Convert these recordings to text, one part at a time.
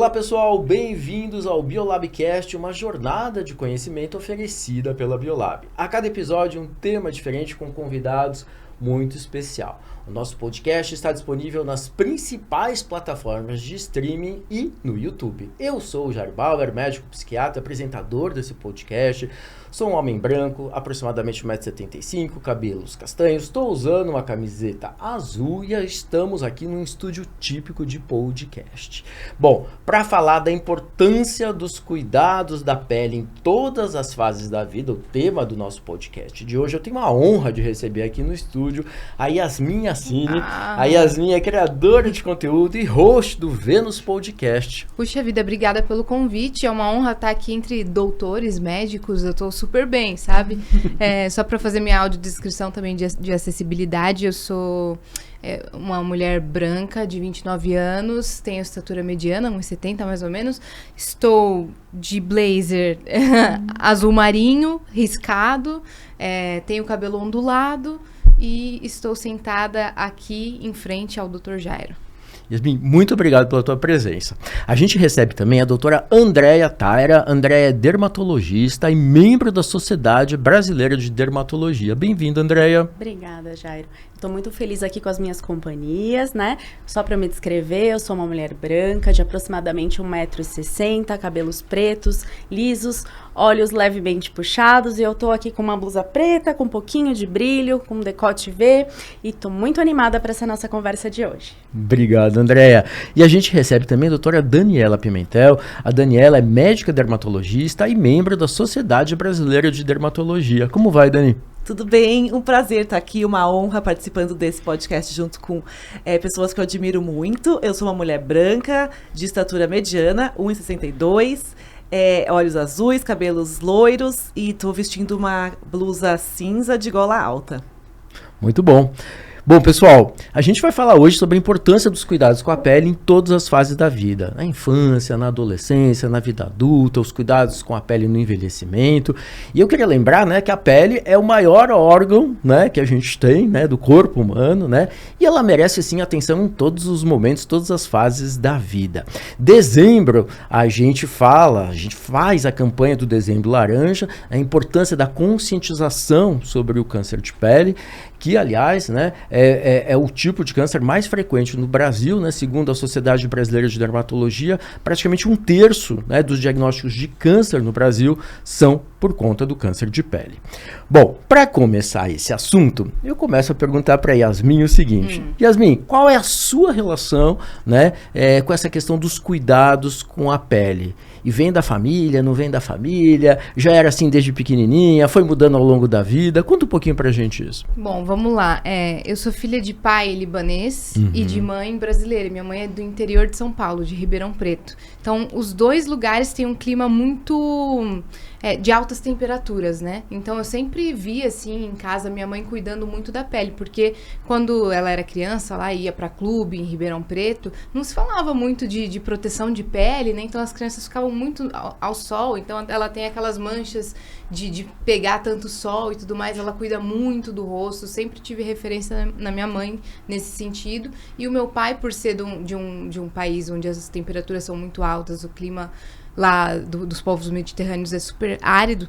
Olá pessoal, bem-vindos ao Biolabcast, uma jornada de conhecimento oferecida pela Biolab. A cada episódio um tema diferente com convidados muito especial. O nosso podcast está disponível nas principais plataformas de streaming e no YouTube. Eu sou o Jair Bauer, médico psiquiatra, apresentador desse podcast. Sou um homem branco, aproximadamente 1,75 m, cabelos castanhos. Estou usando uma camiseta azul e estamos aqui num estúdio típico de podcast. Bom, para falar da importância dos cuidados da pele em todas as fases da vida, o tema do nosso podcast de hoje, eu tenho a honra de receber aqui no estúdio a Yasmin Yassine. A Yasmin é criadora de conteúdo e host do Vênus Podcast. Puxa vida, obrigada pelo convite. É uma honra estar aqui entre doutores, médicos. Eu tô super bem, sabe? Só para fazer minha audiodescrição também de acessibilidade, eu sou uma mulher branca de 29 anos, tenho estatura mediana, 1,70 mais ou menos. Estou de blazer azul marinho, riscado, tenho cabelo ondulado e estou sentada aqui em frente ao Dr. Jairo. Yasmin, muito obrigado pela tua presença. A gente recebe também a doutora Andréia Taira. Andréia é dermatologista e membro da Sociedade Brasileira de Dermatologia. Bem-vinda, Andréia. Obrigada, Jairo. Estou muito feliz aqui com as minhas companhias, né? Só para me descrever, eu sou uma mulher branca de aproximadamente 1,60 m, cabelos pretos, lisos, olhos levemente puxados, e eu tô aqui com uma blusa preta, com um pouquinho de brilho, com um decote V, e tô muito animada para essa nossa conversa de hoje. Obrigado, Andréia. E a gente recebe também a doutora Daniela Pimentel. A Daniela é médica dermatologista e membro da Sociedade Brasileira de Dermatologia. Como vai, Dani? Tudo bem? Um prazer estar aqui, uma honra participando desse podcast junto com pessoas que eu admiro muito. Eu sou uma mulher branca, de estatura mediana, 1,62 m, olhos azuis, cabelos loiros e estou vestindo uma blusa cinza de gola alta. Muito bom. Bom, pessoal, a gente vai falar hoje sobre a importância dos cuidados com a pele em todas as fases da vida. Na infância, na adolescência, na vida adulta, os cuidados com a pele no envelhecimento. E eu queria lembrar, né, que a pele é o maior órgão, né, que a gente tem, né, do corpo humano, né, e ela merece, sim, atenção em todos os momentos, todas as fases da vida. Dezembro, a gente faz a campanha do Dezembro Laranja, a importância da conscientização sobre o câncer de pele, que, aliás, né, é o tipo de câncer mais frequente no Brasil, né, segundo a Sociedade Brasileira de Dermatologia. Praticamente 1/3, né, dos diagnósticos de câncer no Brasil são por conta do câncer de pele. Bom, para começar esse assunto, eu começo a perguntar para Yasmin o seguinte. Yasmin, qual é a sua relação, né, com essa questão dos cuidados com a pele? E vem da família, não vem da família? Já era assim desde pequenininha? Foi mudando ao longo da vida? Conta um pouquinho pra gente isso. Bom, vamos lá. Eu sou filha de pai libanês e de mãe brasileira. Minha mãe é do interior de São Paulo, de Ribeirão Preto. Então, os dois lugares têm um clima muito de altas temperaturas, né? Então, eu sempre vi, assim, em casa, minha mãe cuidando muito da pele. Porque quando ela era criança, lá ia pra clube em Ribeirão Preto, não se falava muito de proteção de pele, né? Então, as crianças ficavam muito ao sol. Então, ela tem aquelas manchas de pegar tanto sol e tudo mais. Ela cuida muito do rosto. Sempre tive referência na minha mãe nesse sentido. E o meu pai, por ser de um país onde as temperaturas são muito altas, o clima lá dos povos mediterrâneos é super árido,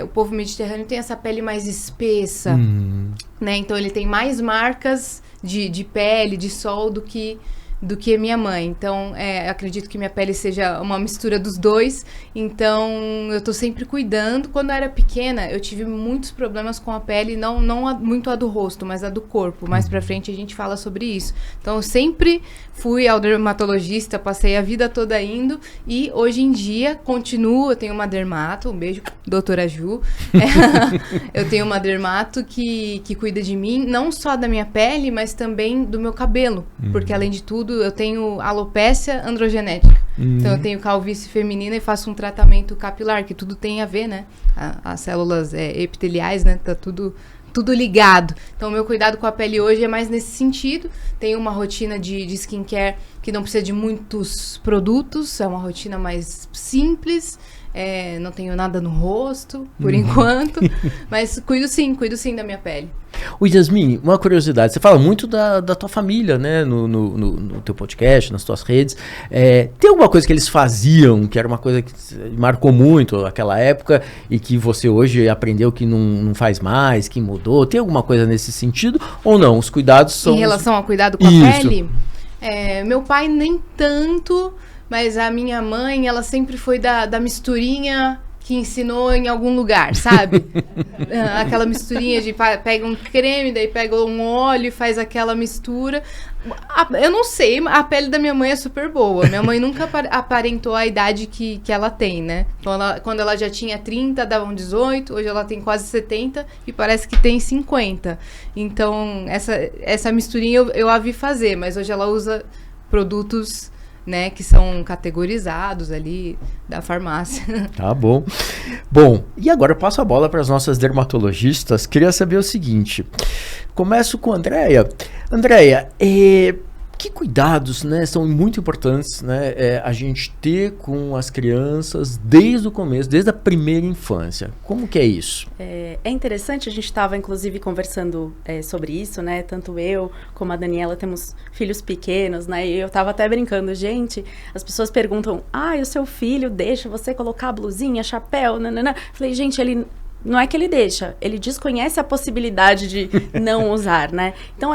o povo mediterrâneo tem essa pele mais espessa, né? Então ele tem mais marcas de pele, de sol do que minha mãe. Então, acredito que minha pele seja uma mistura dos dois. Então, eu tô sempre cuidando. Quando eu era pequena, eu tive muitos problemas com a pele, não muito a do rosto, mas a do corpo. Mais pra frente a gente fala sobre isso. Então, eu sempre fui ao dermatologista, passei a vida toda indo. E hoje em dia, continuo. Eu tenho uma dermato, um beijo, doutora Ju. Eu tenho uma dermato que cuida de mim, não só da minha pele, mas também do meu cabelo. Porque, além de tudo, eu tenho alopécia androgenética. Então, eu tenho calvície feminina e faço um tratamento capilar, que tudo tem a ver, né? As células epiteliais, né? Tá tudo ligado. Então, o meu cuidado com a pele hoje é mais nesse sentido. Tenho uma rotina de skincare que não precisa de muitos produtos. É uma rotina mais simples. Não tenho nada no rosto, por enquanto. Mas cuido sim da minha pele. O Yasmin, uma curiosidade, você fala muito da tua família, né, no teu podcast, nas tuas redes. Tem alguma coisa que eles faziam, que era uma coisa que marcou muito aquela época e que você hoje aprendeu que não faz mais, que mudou? Tem alguma coisa nesse sentido ou não? Os cuidados são... Em relação ao cuidado com a pele? Meu pai nem tanto, mas a minha mãe, ela sempre foi da misturinha que ensinou em algum lugar, sabe? Aquela misturinha de pega um creme, daí pega um óleo e faz aquela mistura. Eu não sei, a pele da minha mãe é super boa. Minha mãe nunca aparentou a idade que ela tem, né? Então, quando ela já tinha 30, dava 18, hoje ela tem quase 70 e parece que tem 50. Então, essa misturinha eu a vi fazer, mas hoje ela usa produtos, né, que são categorizados ali da farmácia. Tá bom. Bom, e agora eu passo a bola para as nossas dermatologistas. Queria saber o seguinte. Começo com a Andréia. Andréia, que cuidados, né, são muito importantes, né, a gente ter com as crianças desde o começo, desde a primeira infância? Como que é isso? É interessante, a gente estava inclusive conversando sobre isso, né? Tanto eu como a Daniela temos filhos pequenos, né? E eu estava até brincando, gente, as pessoas perguntam, o seu filho deixa você colocar blusinha, chapéu, nanana. Falei, gente, ele... Não é que ele deixa, ele desconhece a possibilidade de não usar, né? Então,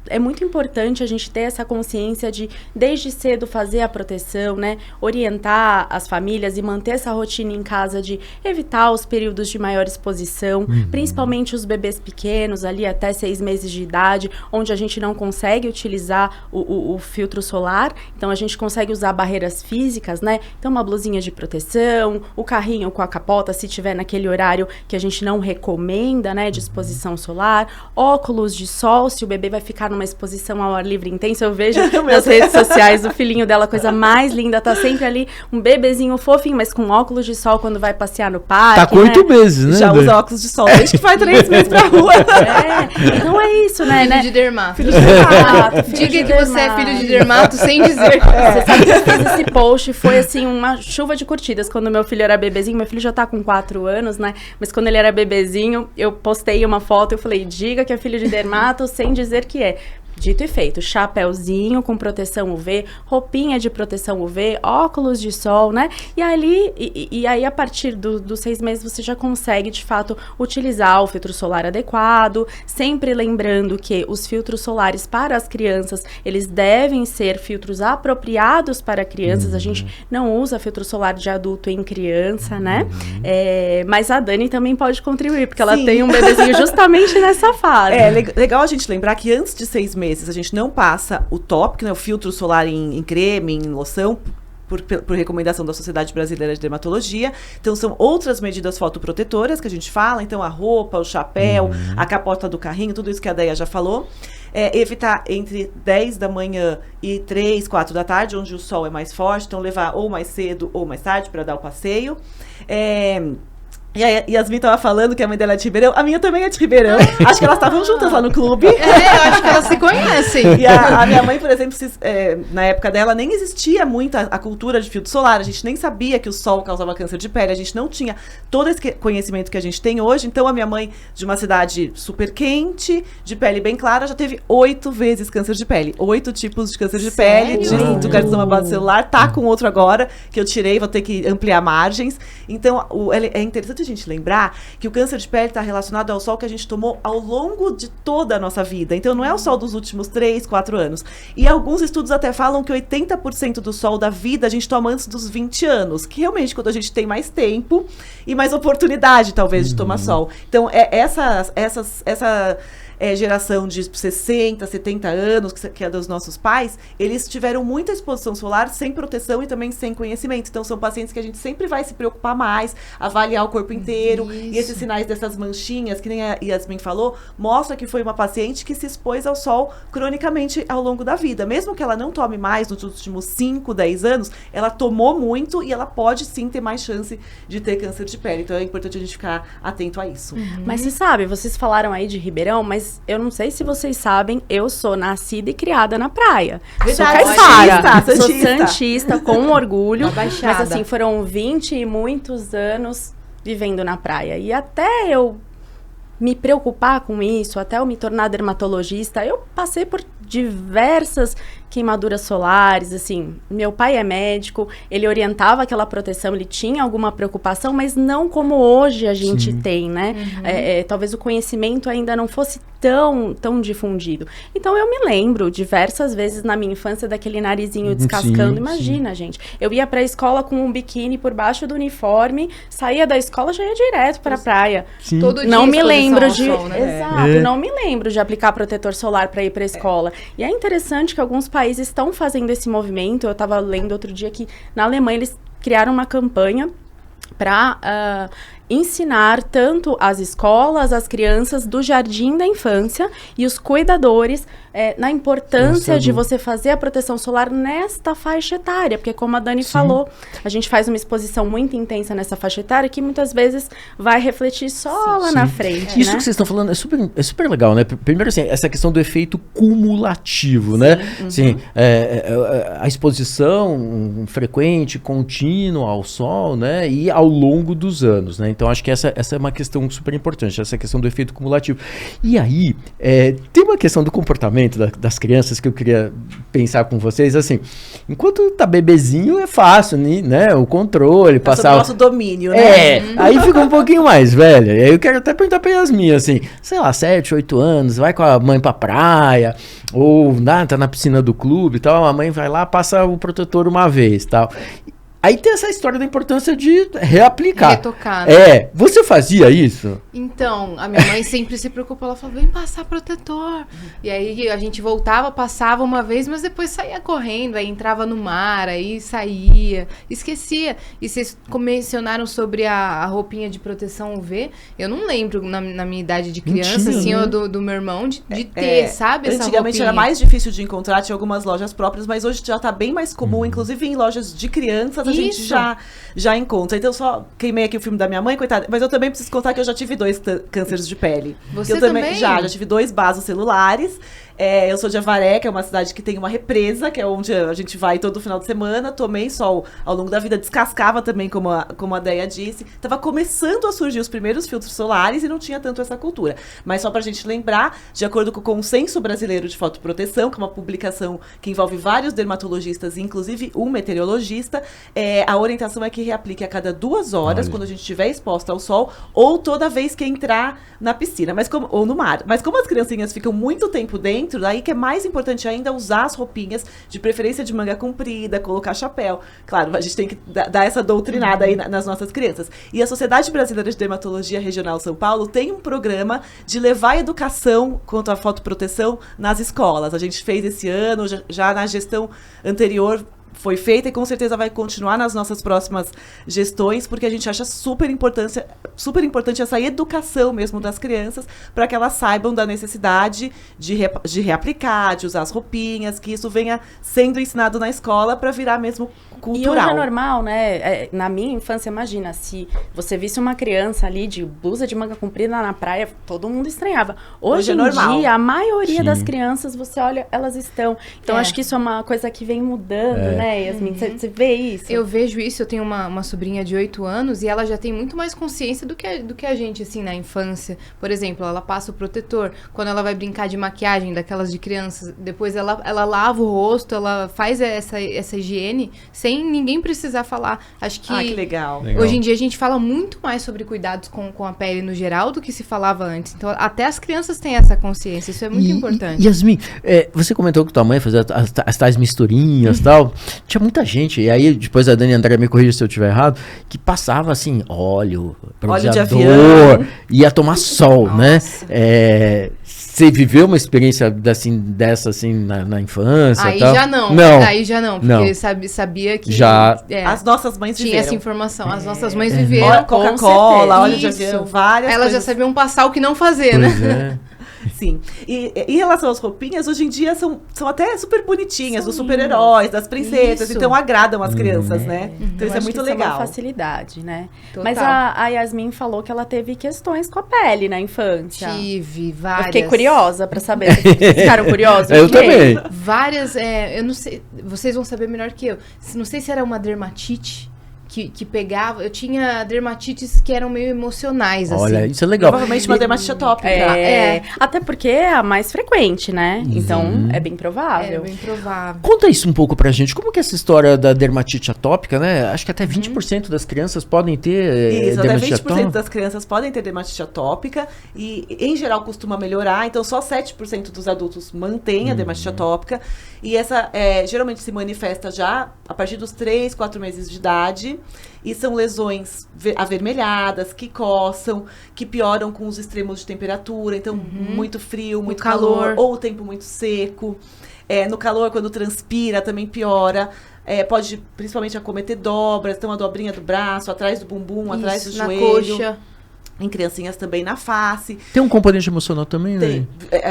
é muito importante a gente ter essa consciência de, desde cedo, fazer a proteção, né? Orientar as famílias e manter essa rotina em casa de evitar os períodos de maior exposição, principalmente os bebês pequenos, ali até 6 meses de idade, onde a gente não consegue utilizar o filtro solar. Então, a gente consegue usar barreiras físicas, né? Então, uma blusinha de proteção, o carrinho com a capota, se tiver naquele horário que a gente não recomenda, né? De exposição solar, óculos de sol, se o bebê vai ficar numa exposição ao ar livre intensa, eu vejo nas redes sociais o filhinho dela, coisa mais linda, tá sempre ali, um bebezinho fofinho, mas com óculos de sol quando vai passear no parque, tá com 8 meses, né? Já usa óculos de sol, desde que vai 3 meses pra rua. Então é isso, né? Filho de dermato. Filho de dermato. Diga que você é filho de dermato sem dizer. Você sabe que eu fiz esse post, foi assim, uma chuva de curtidas, quando meu filho era bebezinho, meu filho já tá com 4 anos, né? Mas quando ele era bebezinho, eu postei uma foto, eu falei, diga que é filho de dermato sem dizer que é. Dito e feito, chapéuzinho com proteção UV, roupinha de proteção UV, óculos de sol, né? E aí, a partir dos 6 meses, você já consegue, de fato, utilizar o filtro solar adequado, sempre lembrando que os filtros solares para as crianças, eles devem ser filtros apropriados para crianças. A gente não usa filtro solar de adulto em criança, né? Mas a Dani também pode contribuir, porque ela tem um bebezinho justamente nessa fase. Legal a gente lembrar que antes de 6 meses, a gente não passa o tópico, né, o filtro solar em creme, em loção, por recomendação da Sociedade Brasileira de Dermatologia. Então, são outras medidas fotoprotetoras que a gente fala. Então, a roupa, o chapéu, a capota do carrinho, tudo isso que a Deia já falou. Evitar entre 10 da manhã e 3, 4 da tarde, onde o sol é mais forte. Então, levar ou mais cedo ou mais tarde para dar o passeio. E a Yasmin tava falando que a mãe dela é de Ribeirão. A minha também é de Ribeirão. Acho que elas estavam juntas lá no clube. Eu acho que elas se conhecem. E a minha mãe, por exemplo, na época dela, nem existia muito a cultura de filtro solar. A gente nem sabia que o sol causava câncer de pele. A gente não tinha todo esse conhecimento que a gente tem hoje. Então, a minha mãe, de uma cidade super quente, de pele bem clara, já teve 8 vezes câncer de pele. 8 tipos de câncer de pele, do carcinoma base celular. Tá com outro agora, que eu tirei, vou ter que ampliar margens. Então, é interessante a gente lembrar que o câncer de pele está relacionado ao sol que a gente tomou ao longo de toda a nossa vida. Então, não é o sol dos últimos 3, 4 anos. E alguns estudos até falam que 80% do sol da vida a gente toma antes dos 20 anos, que realmente quando a gente tem mais tempo e mais oportunidade, talvez, de tomar sol. Então, essa geração de 60, 70 anos, que é dos nossos pais, eles tiveram muita exposição solar sem proteção e também sem conhecimento. Então, são pacientes que a gente sempre vai se preocupar mais, avaliar o corpo corpo inteiro. E esses sinais dessas manchinhas, que nem a Yasmin falou, mostra que foi uma paciente que se expôs ao sol cronicamente ao longo da vida. Mesmo que ela não tome mais nos últimos 5, 10 anos, ela tomou muito e ela pode sim ter mais chance de ter câncer de pele. Então é importante a gente ficar atento a isso. Mas você sabe, vocês falaram aí de Ribeirão, mas eu não sei se vocês sabem, eu sou nascida e criada na praia. Verdade, sou caiçara, santista. sou santista, com orgulho. Uma baixada. Mas assim, foram 20 e muitos anos vivendo na praia. E até eu me preocupar com isso, até eu me tornar dermatologista, eu passei por diversas queimaduras solares, assim, meu pai é médico, ele orientava aquela proteção, ele tinha alguma preocupação, mas não como hoje a gente tem, né? Talvez o conhecimento ainda não fosse tão difundido. Então eu me lembro diversas vezes na minha infância daquele narizinho descascando. Imagina, gente, eu ia pra escola com um biquíni por baixo do uniforme, saía da escola, já ia direto pra praia. Todo dia Não me exposição lembro ao de... sol, né? Exato, não me lembro de aplicar protetor solar para ir para a escola. E é interessante que alguns países estão fazendo esse movimento. Eu estava lendo outro dia que na Alemanha eles criaram uma campanha para ensinar tanto as escolas, as crianças do jardim da infância e os cuidadores na importância de você fazer a proteção solar nesta faixa etária, porque como a Dani falou, a gente faz uma exposição muito intensa nessa faixa etária que muitas vezes vai refletir só lá na frente, Isso né? que vocês estão falando é super legal, né? Primeiro, assim, essa questão do efeito cumulativo, né? Assim, a exposição frequente, contínua ao sol, né? E ao longo dos anos, né? Então, acho que essa é uma questão super importante, essa questão do efeito cumulativo. E aí, tem uma questão do comportamento das crianças que eu queria pensar com vocês, assim, enquanto tá bebezinho é fácil, né? O controle, passar... o nosso domínio, né? Aí fica um pouquinho mais velha. E aí eu quero até perguntar pra Yasmin, assim, sei lá, 7, 8 anos, vai com a mãe pra praia, ou tá na piscina do clube e tal, a mãe vai lá, passa o protetor uma vez e tal. Aí tem essa história da importância de reaplicar. Retocar, né? Você fazia isso? Então, a minha mãe sempre se preocupou, ela falou, vem passar protetor. E aí a gente voltava, passava uma vez, mas depois saía correndo, aí entrava no mar, aí saía, esquecia. E vocês mencionaram sobre a roupinha de proteção UV, eu não lembro na minha idade de criança, assim, ou do meu irmão, de ter, sabe, essa Antigamente roupinha. era mais difícil de encontrar, tinha algumas lojas próprias, mas hoje já tá bem mais comum, inclusive em lojas de crianças, a gente já encontra. Então, só queimei aqui o filme da minha mãe, coitada. Mas eu também preciso contar que eu já tive 2 cânceres de pele. Você eu também? Já tive 2 vasos celulares. Eu sou de Avaré, que é uma cidade que tem uma represa, que é onde a gente vai todo final de semana. Tomei sol ao longo da vida, descascava também, como a Deia disse. Tava começando a surgir os primeiros filtros solares e não tinha tanto essa cultura. Mas só pra gente lembrar, de acordo com o Consenso Brasileiro de Fotoproteção, que é uma publicação que envolve vários dermatologistas, inclusive um meteorologista, a orientação é que reaplique a cada 2 horas, quando a gente estiver exposta ao sol, ou toda vez que entrar na piscina, ou no mar. Mas como as criancinhas ficam muito tempo dentro, daí que é mais importante ainda usar as roupinhas, de preferência de manga comprida, colocar chapéu. Claro, a gente tem que dar essa doutrinada aí nas nossas crianças. E a Sociedade Brasileira de Dermatologia Regional São Paulo tem um programa de levar educação quanto à fotoproteção nas escolas. A gente fez esse ano, já na gestão anterior foi feita e com certeza vai continuar nas nossas próximas gestões, porque a gente acha super importante essa educação mesmo das crianças, para que elas saibam da necessidade de reaplicar, de usar as roupinhas, que isso venha sendo ensinado na escola para virar mesmo cultural. E hoje é normal, né? Na minha infância, imagina, se você visse uma criança ali de blusa de manga comprida na praia, todo mundo estranhava. Hoje é em normal. dia, a maioria das crianças, você olha, elas estão. Então, acho que isso é uma coisa que vem mudando, né, Yasmin? Você vê isso? Eu vejo isso, eu tenho uma sobrinha de 8 anos e ela já tem muito mais consciência do que a gente, assim, na infância. Por exemplo, ela passa o protetor. Quando ela vai brincar de maquiagem, daquelas de crianças, depois ela lava o rosto, ela faz essa higiene sem ninguém precisar falar. Acho que, que legal. Hoje em dia a gente fala muito mais sobre cuidados com a pele no geral do que se falava antes. Então, até as crianças têm essa consciência. Isso é muito importante. Yasmin, você comentou que tua mãe fazia as tais misturinhas e tal. Tinha muita gente, e aí depois a Dani André me corrija se eu estiver errado, que passava assim, óleo de avião, ia tomar sol, né? Você viveu uma experiência dessa assim na infância? Aí tal? já não. Não. Aí já não, porque sabia que Já. As nossas mães tinha viveram. essa informação. As nossas mães viveram. Coca-Cola, óleo de Isso. avião, várias Elas já coisas. sabiam passar o que não fazer, né? Pois é. Sim. E em relação às roupinhas, hoje em dia são até super bonitinhas, dos super-heróis, das princesas, Isso. então agradam as crianças, né? Então Eu isso é acho muito que isso é legal. uma facilidade, né? Total. Mas a Yasmin falou que ela teve questões com a pele na infância. Tive Eu várias. fiquei curiosa pra saber. Vocês ficaram curiosos? Eu Fiquei. também. Várias, eu não sei, vocês vão saber melhor que eu. Não sei se era uma dermatite que pegava. Eu tinha dermatites que eram meio emocionais, assim. Olha, isso é legal. Provavelmente uma dermatite atópica. Até porque é a mais frequente, né? Então, é bem É provável. bem provável. Conta isso um pouco pra gente. Como que é essa história da dermatite atópica, né? Acho que até 20% das crianças podem ter Isso, até dermatite 20% atópica. das crianças podem ter dermatite atópica e, em geral, costuma melhorar. Então, só 7% dos adultos mantêm a dermatite atópica. E essa, geralmente, se manifesta já a partir dos 3, 4 meses de idade. E são lesões avermelhadas, que coçam, que pioram com os extremos de temperatura. Então, muito frio, muito calor, ou o tempo muito seco. No calor, quando transpira, também piora. Pode, principalmente, acometer dobras. Então, a dobrinha do braço, atrás do bumbum, atrás do Isso, na joelho. coxa. Em criancinhas também na face. Tem um componente emocional também, né?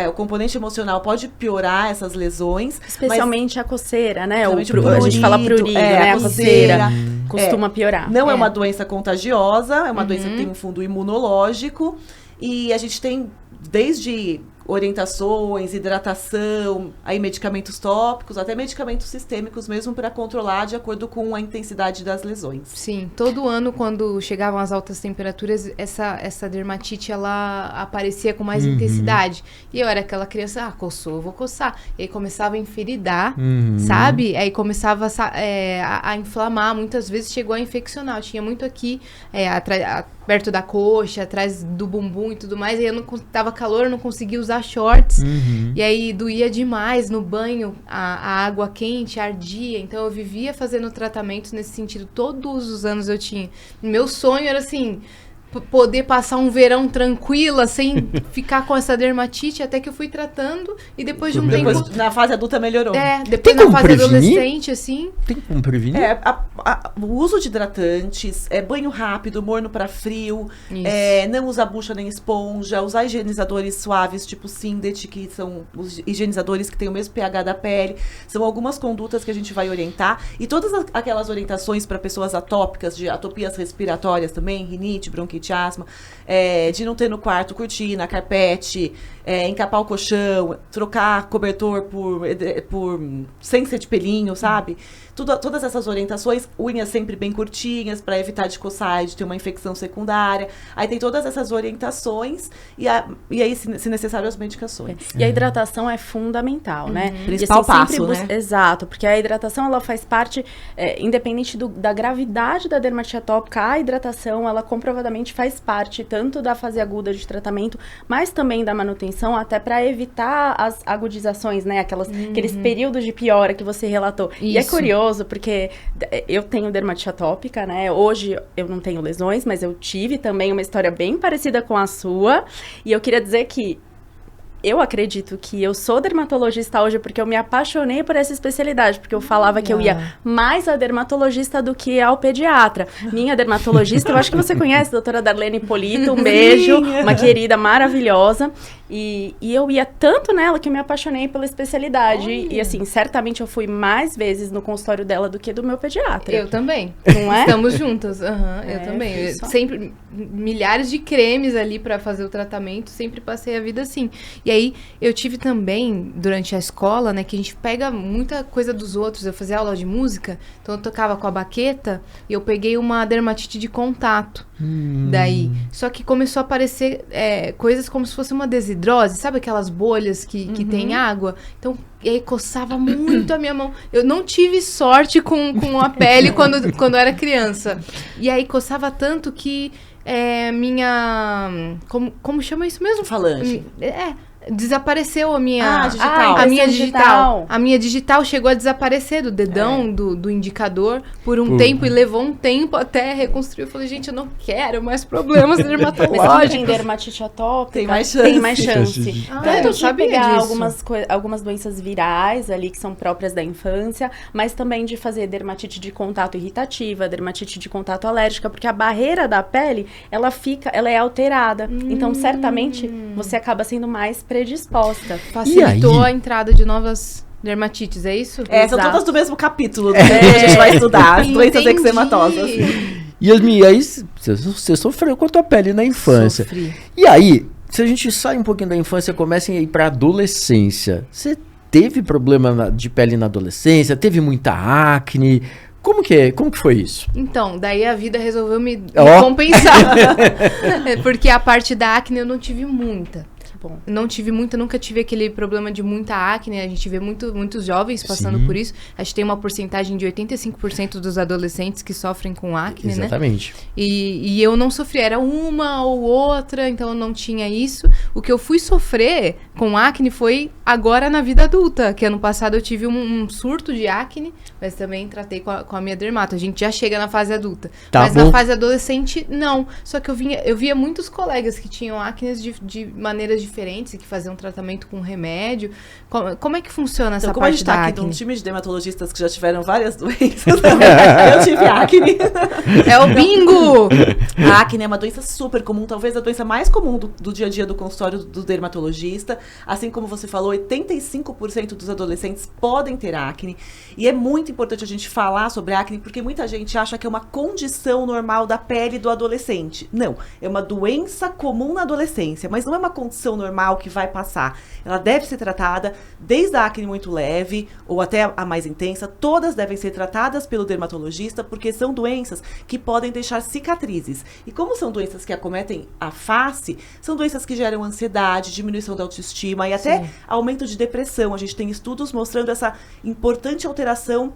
O componente emocional pode piorar essas lesões. Especialmente a coceira, né? Principalmente A gente fala prurido, né? A coceira costuma piorar. Não é uma doença contagiosa, é uma doença que tem um fundo imunológico. E a gente tem desde orientações, hidratação, aí medicamentos tópicos, até medicamentos sistêmicos mesmo para controlar de acordo com a intensidade das lesões. Sim, todo ano quando chegavam as altas temperaturas, essa dermatite ela aparecia com mais intensidade. E eu era aquela criança, coçou, eu vou coçar. E aí começava a enferidar, sabe? Aí começava a inflamar, muitas vezes chegou a infeccionar. Eu tinha muito aqui, perto da coxa, atrás do bumbum e tudo mais. E eu não tava calor, eu não conseguia usar shorts. E aí doía demais no banho, a água quente ardia. Então eu vivia fazendo tratamentos nesse sentido. Todos os anos eu tinha. Meu sonho era assim, poder passar um verão tranquila, sem ficar com essa dermatite, até que eu fui tratando e depois de um tempo... Depois, na fase adulta melhorou. Depois Tem na como fase prevenir? adolescente, assim... Tem como prevenir? O uso de hidratantes, banho rápido, morno para frio, Isso. não usar bucha nem esponja, usar higienizadores suaves, tipo Sindet, que são os higienizadores que têm o mesmo pH da pele. São algumas condutas que a gente vai orientar. E todas aquelas orientações para pessoas atópicas, de atopias respiratórias também, rinite, bronquite, asma, de não ter no quarto cortina, carpete, encapar o colchão, trocar cobertor sem ser de pelinho, sabe? Todas essas orientações, unhas sempre bem curtinhas para evitar de coçar e de ter uma infecção secundária. Aí tem todas essas orientações e aí, se necessário, as medicações. E a hidratação é fundamental, né? Principal passo, né? Exato, porque a hidratação, ela faz parte, independente da gravidade da dermatite atópica, a hidratação, ela comprovadamente faz parte tanto da fase aguda de tratamento, mas também da manutenção, até para evitar as agudizações, né? Aqueles períodos de piora que você relatou. E é Isso. curioso, porque eu tenho dermatite atópica, né? Hoje eu não tenho lesões, mas eu tive também uma história bem parecida com a sua. E eu queria dizer que eu acredito que eu sou dermatologista hoje porque eu me apaixonei por essa especialidade, porque eu falava que eu ia mais a dermatologista do que ao pediatra. Minha dermatologista, eu acho que você conhece, a doutora Darlene Polito, um beijo, uma querida maravilhosa. E eu ia tanto nela que eu me apaixonei pela especialidade. E assim, certamente eu fui mais vezes no consultório dela do que do meu pediatra. Eu também. Não é? Estamos juntas. Eu também. foi Eu só. sempre, milhares de cremes ali pra fazer o tratamento, sempre passei a vida assim. E aí, eu tive também, durante a escola, né, que a gente pega muita coisa dos outros. Eu fazia aula de música, então eu tocava com a baqueta e eu peguei uma dermatite de contato. Daí. Só que começou a aparecer coisas como se fosse uma desidrose, sabe aquelas bolhas que tem água? Então, e aí coçava muito a minha mão. Eu não tive sorte com a pele quando eu era criança. E aí coçava tanto que minha... Como chama isso mesmo? Falange. Desapareceu a minha... digital. A minha impressão digital. A minha digital chegou a desaparecer do dedão, do indicador, por um tempo, e levou um tempo até reconstruir. Eu falei, gente, eu não quero mais problemas Mas dermatológicos. tem dermatite atópica, Tem mais chance. Tem mais chance. Ah, eu Tanto não de sabia pegar disso. algumas doenças virais ali, que são próprias da infância, mas também de fazer dermatite de contato irritativa, dermatite de contato alérgica, porque a barreira da pele, ela é alterada. Então, certamente, você acaba sendo mais predisposta. Facilitou a entrada de novas dermatites, é isso? São Exato. todas do mesmo capítulo que a gente vai estudar, as doenças Entendi. eczematosas. Yasmin, aí você sofreu com a tua pele na infância. Sofri. E aí, se a gente sai um pouquinho da infância, começa a ir pra adolescência, você teve problema de pele na adolescência? Teve muita acne? Como que foi isso? Então, daí a vida resolveu me Ó. compensar. Porque a parte da acne eu não tive muita. Bom. Não tive muita, nunca tive aquele problema de muita acne. A gente vê muitos jovens passando Sim. por isso. A gente tem uma porcentagem de 85% dos adolescentes que sofrem com acne, né? Exatamente. E eu não sofri, era uma ou outra, então eu não tinha isso. O que eu fui sofrer com acne foi agora na vida adulta, que ano passado eu tive um surto de acne, mas também tratei com a minha dermato. A gente já chega na fase adulta. Tá mas bom. na fase adolescente, não. Só que eu via muitos colegas que tinham acne de maneiras diferentes e que faziam tratamento com remédio. Como é que funciona essa Então, como a parte gente da tá aqui acne? num time de dermatologistas que já tiveram várias doenças, eu tive acne. É o bingo! A acne é uma doença super comum, talvez a doença mais comum do dia a dia do consultório do dermatologista. Assim como você falou, 85% dos adolescentes podem ter acne. E é muito importante a gente falar sobre acne, porque muita gente acha que é uma condição normal da pele do adolescente. Não, é uma doença comum na adolescência, mas não é uma condição normal que vai passar. Ela deve ser tratada desde a acne muito leve ou até a mais intensa. Todas devem ser tratadas pelo dermatologista, porque são doenças que podem deixar cicatrizes. E como são doenças que acometem a face, são doenças que geram ansiedade, diminuição da autoestima e até aumento de depressão. A gente tem estudos mostrando essa importante alteração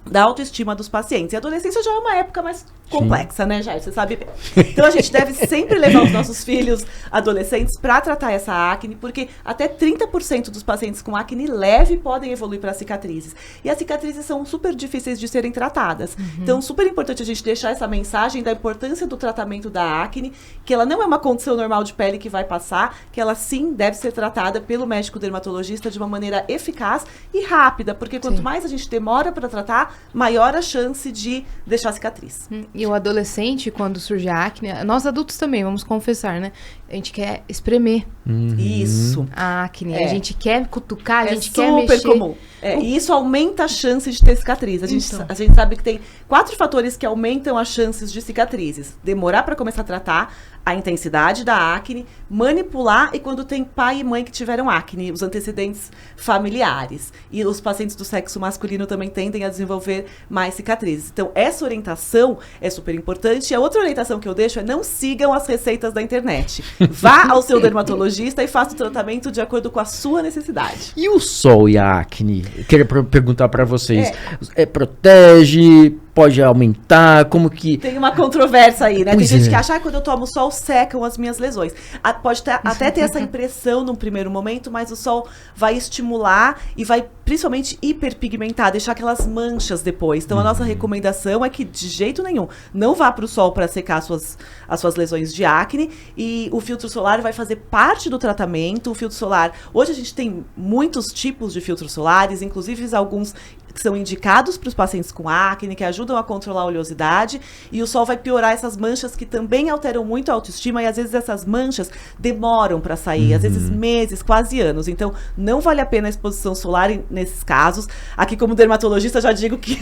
da autoestima dos pacientes. E a adolescência já é uma época mais complexa, né, Jair? Você sabe bem. Então a gente deve sempre levar os nossos filhos adolescentes para tratar essa acne, porque até 30% dos pacientes com acne leve podem evoluir para cicatrizes. E as cicatrizes são super difíceis de serem tratadas. Então, super importante a gente deixar essa mensagem da importância do tratamento da acne, que ela não é uma condição normal de pele que vai passar, que ela sim deve ser tratada pelo médico dermatologista de uma maneira eficaz e rápida, porque quanto mais a gente demora para tratar, maior a chance de deixar cicatriz. E o adolescente, quando surge a acne, nós adultos também, vamos confessar, né? A gente quer espremer Isso. a acne, É. a gente quer cutucar, a É gente quer mexer. super comum. E isso aumenta a chance de ter cicatriz. A gente sabe que tem 4 fatores que aumentam as chances de cicatrizes. Demorar para começar a tratar, a intensidade da acne, manipular e quando tem pai e mãe que tiveram acne, os antecedentes familiares. E os pacientes do sexo masculino também tendem a desenvolver mais cicatrizes. Então, essa orientação é super importante. E a outra orientação que eu deixo é não sigam as receitas da internet. Vá ao seu dermatologista e faça o tratamento de acordo com a sua necessidade. E o sol e a acne? Eu queria perguntar pra vocês. Protege? Pode aumentar? Como que... Tem uma controvérsia aí, né? Pois Tem gente é. que acha que quando eu tomo sol secam as minhas lesões. Pode até ter essa impressão num primeiro momento, mas o sol vai estimular e vai principalmente hiperpigmentar, deixar aquelas manchas depois. Então a nossa recomendação é que de jeito nenhum não vá para o sol para secar as suas lesões de acne, e o filtro solar vai fazer parte do tratamento. O filtro solar, hoje a gente tem muitos tipos de filtros solares, inclusive alguns que são indicados para os pacientes com acne, que ajudam a controlar a oleosidade, e o sol vai piorar essas manchas que também alteram muito a autoestima, e às vezes essas manchas demoram para sair, às vezes meses, quase anos. Então, não vale a pena a exposição solar nesses casos. Aqui, como dermatologista, já digo que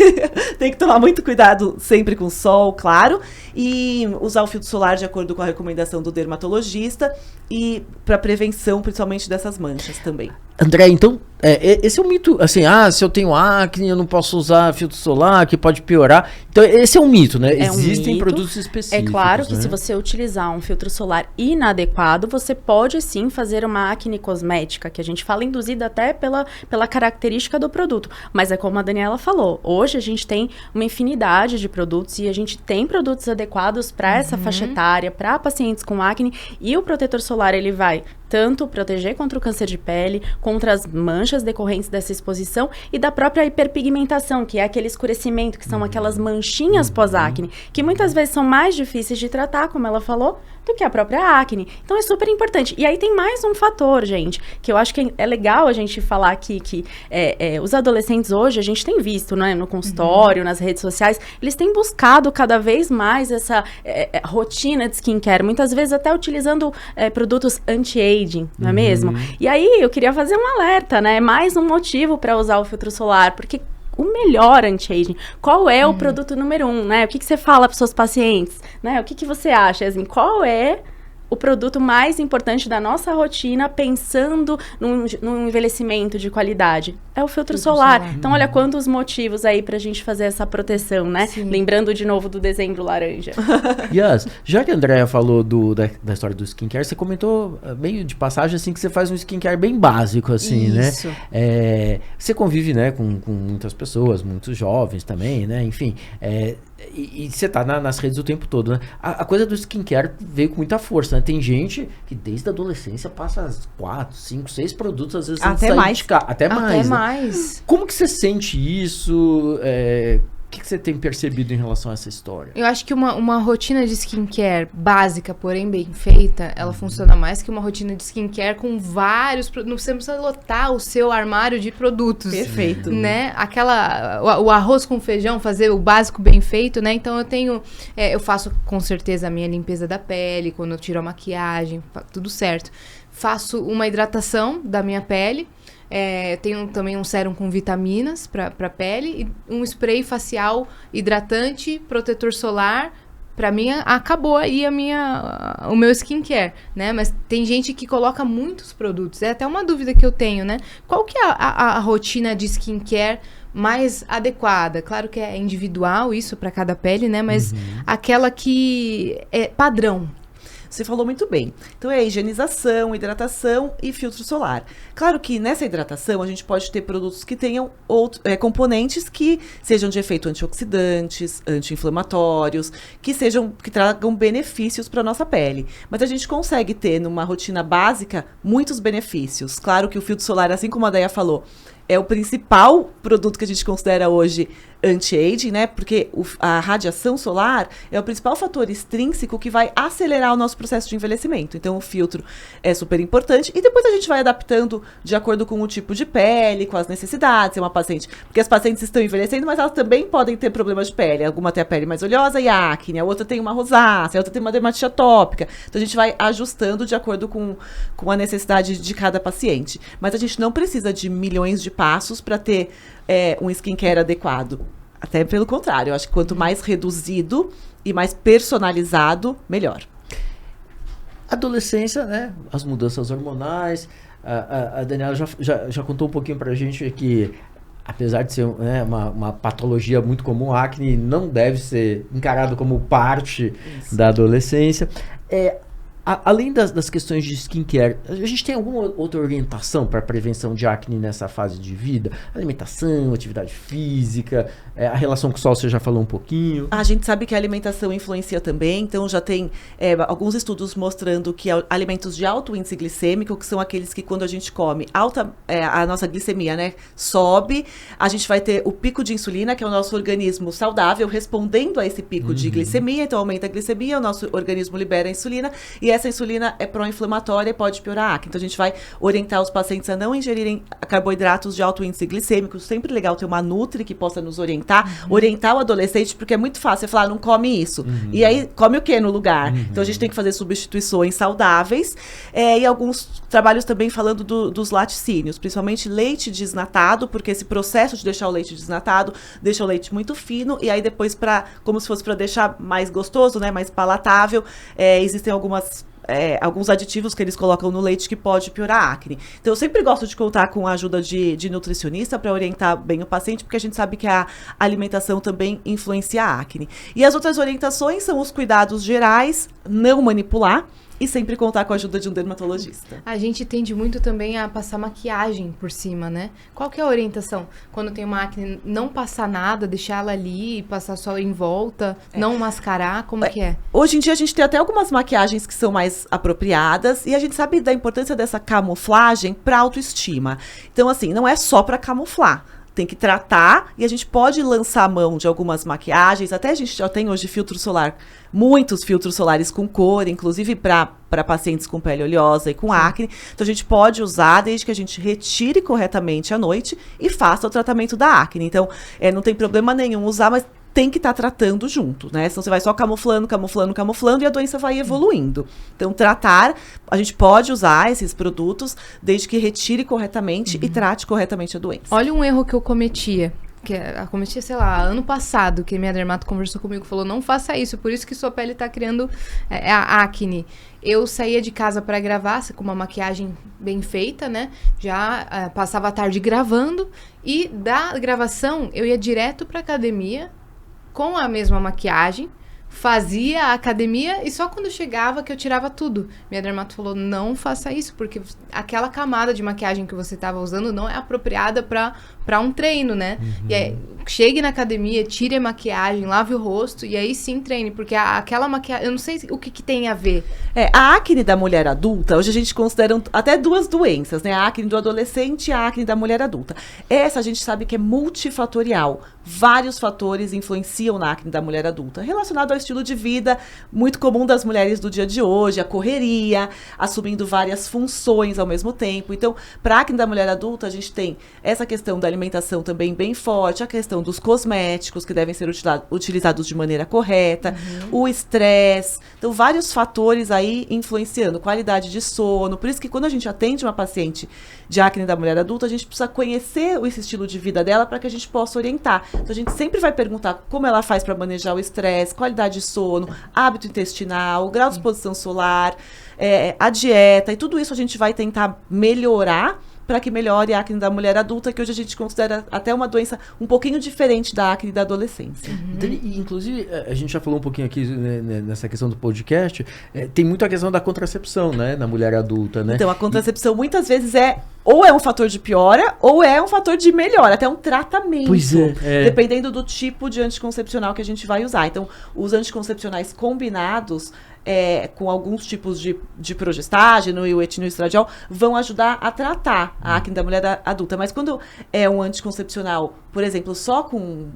tem que tomar muito cuidado sempre com o sol, claro, e usar o filtro solar de acordo com a recomendação do dermatologista, e para prevenção, principalmente dessas manchas também. André, então, esse é um mito, assim, se eu tenho acne, eu não posso usar filtro solar, que pode piorar. Então, esse é um mito, né? É um Existem mito. produtos específicos. É claro que né? se você utilizar um filtro solar inadequado, você pode sim fazer uma acne cosmética, que a gente fala induzida até pela característica do produto. Mas é como a Daniela falou, hoje a gente tem uma infinidade de produtos e a gente tem produtos adequados para essa faixa etária, para pacientes com acne, e o protetor solar ele vai tanto proteger contra o câncer de pele, contra as manchas decorrentes dessa exposição e da própria hiperpigmentação, que é aquele escurecimento, que são aquelas manchinhas pós-acne, que muitas vezes são mais difíceis de tratar, como ela falou, do que a própria acne. Então é super importante. E aí tem mais um fator, gente, que eu acho que é legal a gente falar aqui, que os adolescentes hoje, a gente tem visto, né, no consultório, nas redes sociais, eles têm buscado cada vez mais essa rotina de skincare, muitas vezes até utilizando produtos anti-aging, não é mesmo? E aí eu queria fazer um alerta, né, mais um motivo para usar o filtro solar, porque o melhor anti-aging, qual é o produto número 1, né? O que você fala para os seus pacientes, né? O que você acha, assim, qual é o produto mais importante da nossa rotina pensando num envelhecimento de qualidade? É o filtro solar. Então, olha quantos motivos aí pra gente fazer essa proteção, né? Sim. Lembrando de novo do dezembro laranja. Yes. Já que a Andrea falou da história do skincare, você comentou meio de passagem, assim, que você faz um skincare bem básico, assim, Isso. né? Você convive, né, com muitas pessoas, muitos jovens também, né? Enfim, e você tá nas redes o tempo todo, né? A coisa do skincare veio com muita força, né? Tem gente que desde a adolescência passa 4, 5, 6 produtos, às vezes até mais. Até mais. Né? Como que você sente isso? O que você tem percebido em relação a essa história? Eu acho que uma rotina de skincare básica, porém bem feita, ela funciona mais que uma rotina de skincare com vários produtos. Você não precisa lotar o seu armário de produtos. Perfeito. Né? O arroz com feijão, fazer o básico bem feito, né? Então eu faço com certeza a minha limpeza da pele, quando eu tiro a maquiagem, tudo certo. Faço uma hidratação da minha pele. Tenho também um sérum com vitaminas para pele e um spray facial hidratante, protetor solar. Pra mim, acabou aí o meu skincare, né? Mas tem gente que coloca muitos produtos. É até uma dúvida que eu tenho, né? Qual que é a rotina de skincare mais adequada? Claro que é individual isso para cada pele, né? Mas aquela que é padrão. Você falou muito bem. Então é higienização, hidratação e filtro solar. Claro que nessa hidratação a gente pode ter produtos que tenham componentes que sejam de efeito antioxidantes, anti-inflamatórios, que tragam benefícios para a nossa pele. Mas a gente consegue ter numa rotina básica muitos benefícios. Claro que o filtro solar, assim como a Deia falou, é o principal produto que a gente considera hoje anti-aging, né? Porque a radiação solar é o principal fator extrínseco que vai acelerar o nosso processo de envelhecimento. Então, o filtro é super importante. E depois a gente vai adaptando de acordo com o tipo de pele, com as necessidades. É uma paciente... Porque as pacientes estão envelhecendo, mas elas também podem ter problemas de pele. Alguma tem a pele mais oleosa e acne, a outra tem uma rosácea, a outra tem uma dermatite atópica. Então, a gente vai ajustando de acordo com a necessidade de cada paciente. Mas a gente não precisa de milhões de passos para ter um skincare adequado. Até pelo contrário, eu acho que quanto mais reduzido e mais personalizado, melhor. Adolescência, né? As mudanças hormonais. A Daniela já contou um pouquinho pra gente que, apesar de ser uma patologia muito comum, a acne não deve ser encarado como parte da adolescência. Além das questões de skincare, a gente tem alguma outra orientação para prevenção de acne nessa fase de vida? Alimentação, atividade física, a relação com o sol você já falou um pouquinho. A gente sabe que a alimentação influencia também, então já tem alguns estudos mostrando que alimentos de alto índice glicêmico, que são aqueles que quando a gente come, a nossa glicemia, né, sobe, a gente vai ter o pico de insulina, que é o nosso organismo saudável respondendo a esse pico de glicemia, então aumenta a glicemia, o nosso organismo libera a insulina, e essa insulina é pró-inflamatória e pode piorar a acne. Então, a gente vai orientar os pacientes a não ingerirem carboidratos de alto índice glicêmico. Sempre legal ter uma nutri que possa nos orientar. Orientar o adolescente, porque é muito fácil você falar, não come isso. E aí, come o quê no lugar? Então, a gente tem que fazer substituições saudáveis. E alguns trabalhos também falando dos laticínios, principalmente leite desnatado, porque esse processo de deixar o leite desnatado deixa o leite muito fino. E aí, depois, como se fosse para deixar mais gostoso, né, mais palatável, existem alguns aditivos que eles colocam no leite que pode piorar a acne. Então, eu sempre gosto de contar com a ajuda de nutricionista para orientar bem o paciente, porque a gente sabe que a alimentação também influencia a acne. E as outras orientações são os cuidados gerais, não manipular. e sempre contar com a ajuda de um dermatologista. A gente tende muito também a passar maquiagem por cima, né? Qual que é a orientação? Quando tem uma acne, não passar nada, deixar ela ali, passar só em volta, não mascarar, como que é? Hoje em dia a gente tem até algumas maquiagens que são mais apropriadas e a gente sabe da importância dessa camuflagem para autoestima. Então, assim, não é só para camuflar. Tem que tratar e a gente pode lançar a mão de algumas maquiagens. Até a gente já tem hoje filtro solar, muitos filtros solares com cor, inclusive para pacientes com pele oleosa e com acne. Então a gente pode usar desde que a gente retire corretamente à noite e faça o tratamento da acne. Então não tem problema nenhum usar, mas tem que estar tratando junto, né? Senão você vai só camuflando e a doença vai evoluindo. Então, a gente pode usar esses produtos desde que retire corretamente e trate corretamente a doença. Olha um erro que eu cometia. Eu cometia, sei lá, ano passado, que minha dermato conversou comigo, falou, não faça isso, por isso que sua pele tá criando a acne. Eu saía de casa para gravar, com uma maquiagem bem feita, né? Já passava a tarde gravando e da gravação eu ia direto pra academia com a mesma maquiagem, fazia a academia e só quando chegava que eu tirava tudo. Minha dermato falou, não faça isso, porque aquela camada de maquiagem que você estava usando não é apropriada para um treino, né? E aí, chegue na academia, tire a maquiagem, lave o rosto e aí sim treine, porque aquela maquiagem, eu não sei o que tem a ver. A acne da mulher adulta, hoje a gente considera até duas doenças, né? A acne do adolescente e a acne da mulher adulta. Essa a gente sabe que é multifatorial. Vários fatores influenciam na acne da mulher adulta, relacionado ao estilo de vida muito comum das mulheres do dia de hoje, a correria, assumindo várias funções ao mesmo tempo. Então, para a acne da mulher adulta, a gente tem essa questão da alimentação também bem forte, a questão dos cosméticos que devem ser utilizados de maneira correta, o estresse. Então, vários fatores aí influenciando, qualidade de sono. Por isso que quando a gente atende uma paciente de acne da mulher adulta, a gente precisa conhecer esse estilo de vida dela para que a gente possa orientar. Então, a gente sempre vai perguntar como ela faz para manejar o estresse, qualidade de sono, hábito intestinal, grau de exposição solar, a dieta, e tudo isso a gente vai tentar melhorar para que melhore a acne da mulher adulta, que hoje a gente considera até uma doença um pouquinho diferente da acne da adolescência. Inclusive, a gente já falou um pouquinho aqui, né, nessa questão do podcast, tem muito a questão da contracepção, né, na mulher adulta, né? Então, a contracepção muitas vezes ou é um fator de piora, ou é um fator de melhora, até um tratamento. Pois é. Dependendo do tipo de anticoncepcional que a gente vai usar. Então, os anticoncepcionais combinados com alguns tipos de progestágeno e o etinoestradiol vão ajudar a tratar a acne da mulher adulta. Mas quando é um anticoncepcional, por exemplo, só com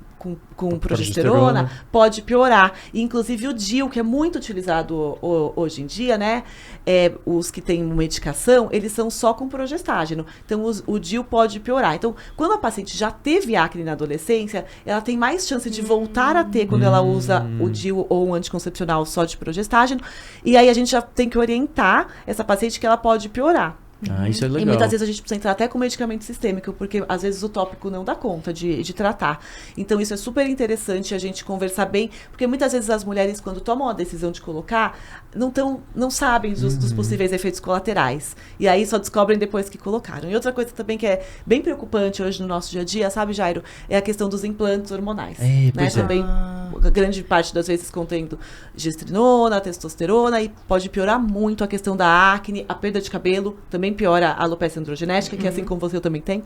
progesterona, pode piorar. E, inclusive, o DIU, que é muito utilizado hoje em dia, né? Os que têm medicação, eles são só com progestágeno. Então, o DIU pode piorar. Então, quando a paciente já teve acne na adolescência, ela tem mais chance de voltar a ter quando ela usa o DIU ou um anticoncepcional só de progestágeno. E aí, a gente já tem que orientar essa paciente que ela pode piorar. Isso é legal. E muitas vezes a gente precisa entrar até com medicamento sistêmico, porque às vezes o tópico não dá conta de tratar. Então isso é super interessante a gente conversar bem, porque muitas vezes as mulheres, quando tomam a decisão de colocar, não sabem dos possíveis efeitos colaterais. E aí só descobrem depois que colocaram. E outra coisa também que é bem preocupante hoje no nosso dia a dia, sabe, Jairo? É a questão dos implantes hormonais. Né? Também, grande parte das vezes contendo gestrinona, testosterona, e pode piorar muito a questão da acne, a perda de cabelo, também piora a alopecia androgenética, que assim como você, eu também tenho.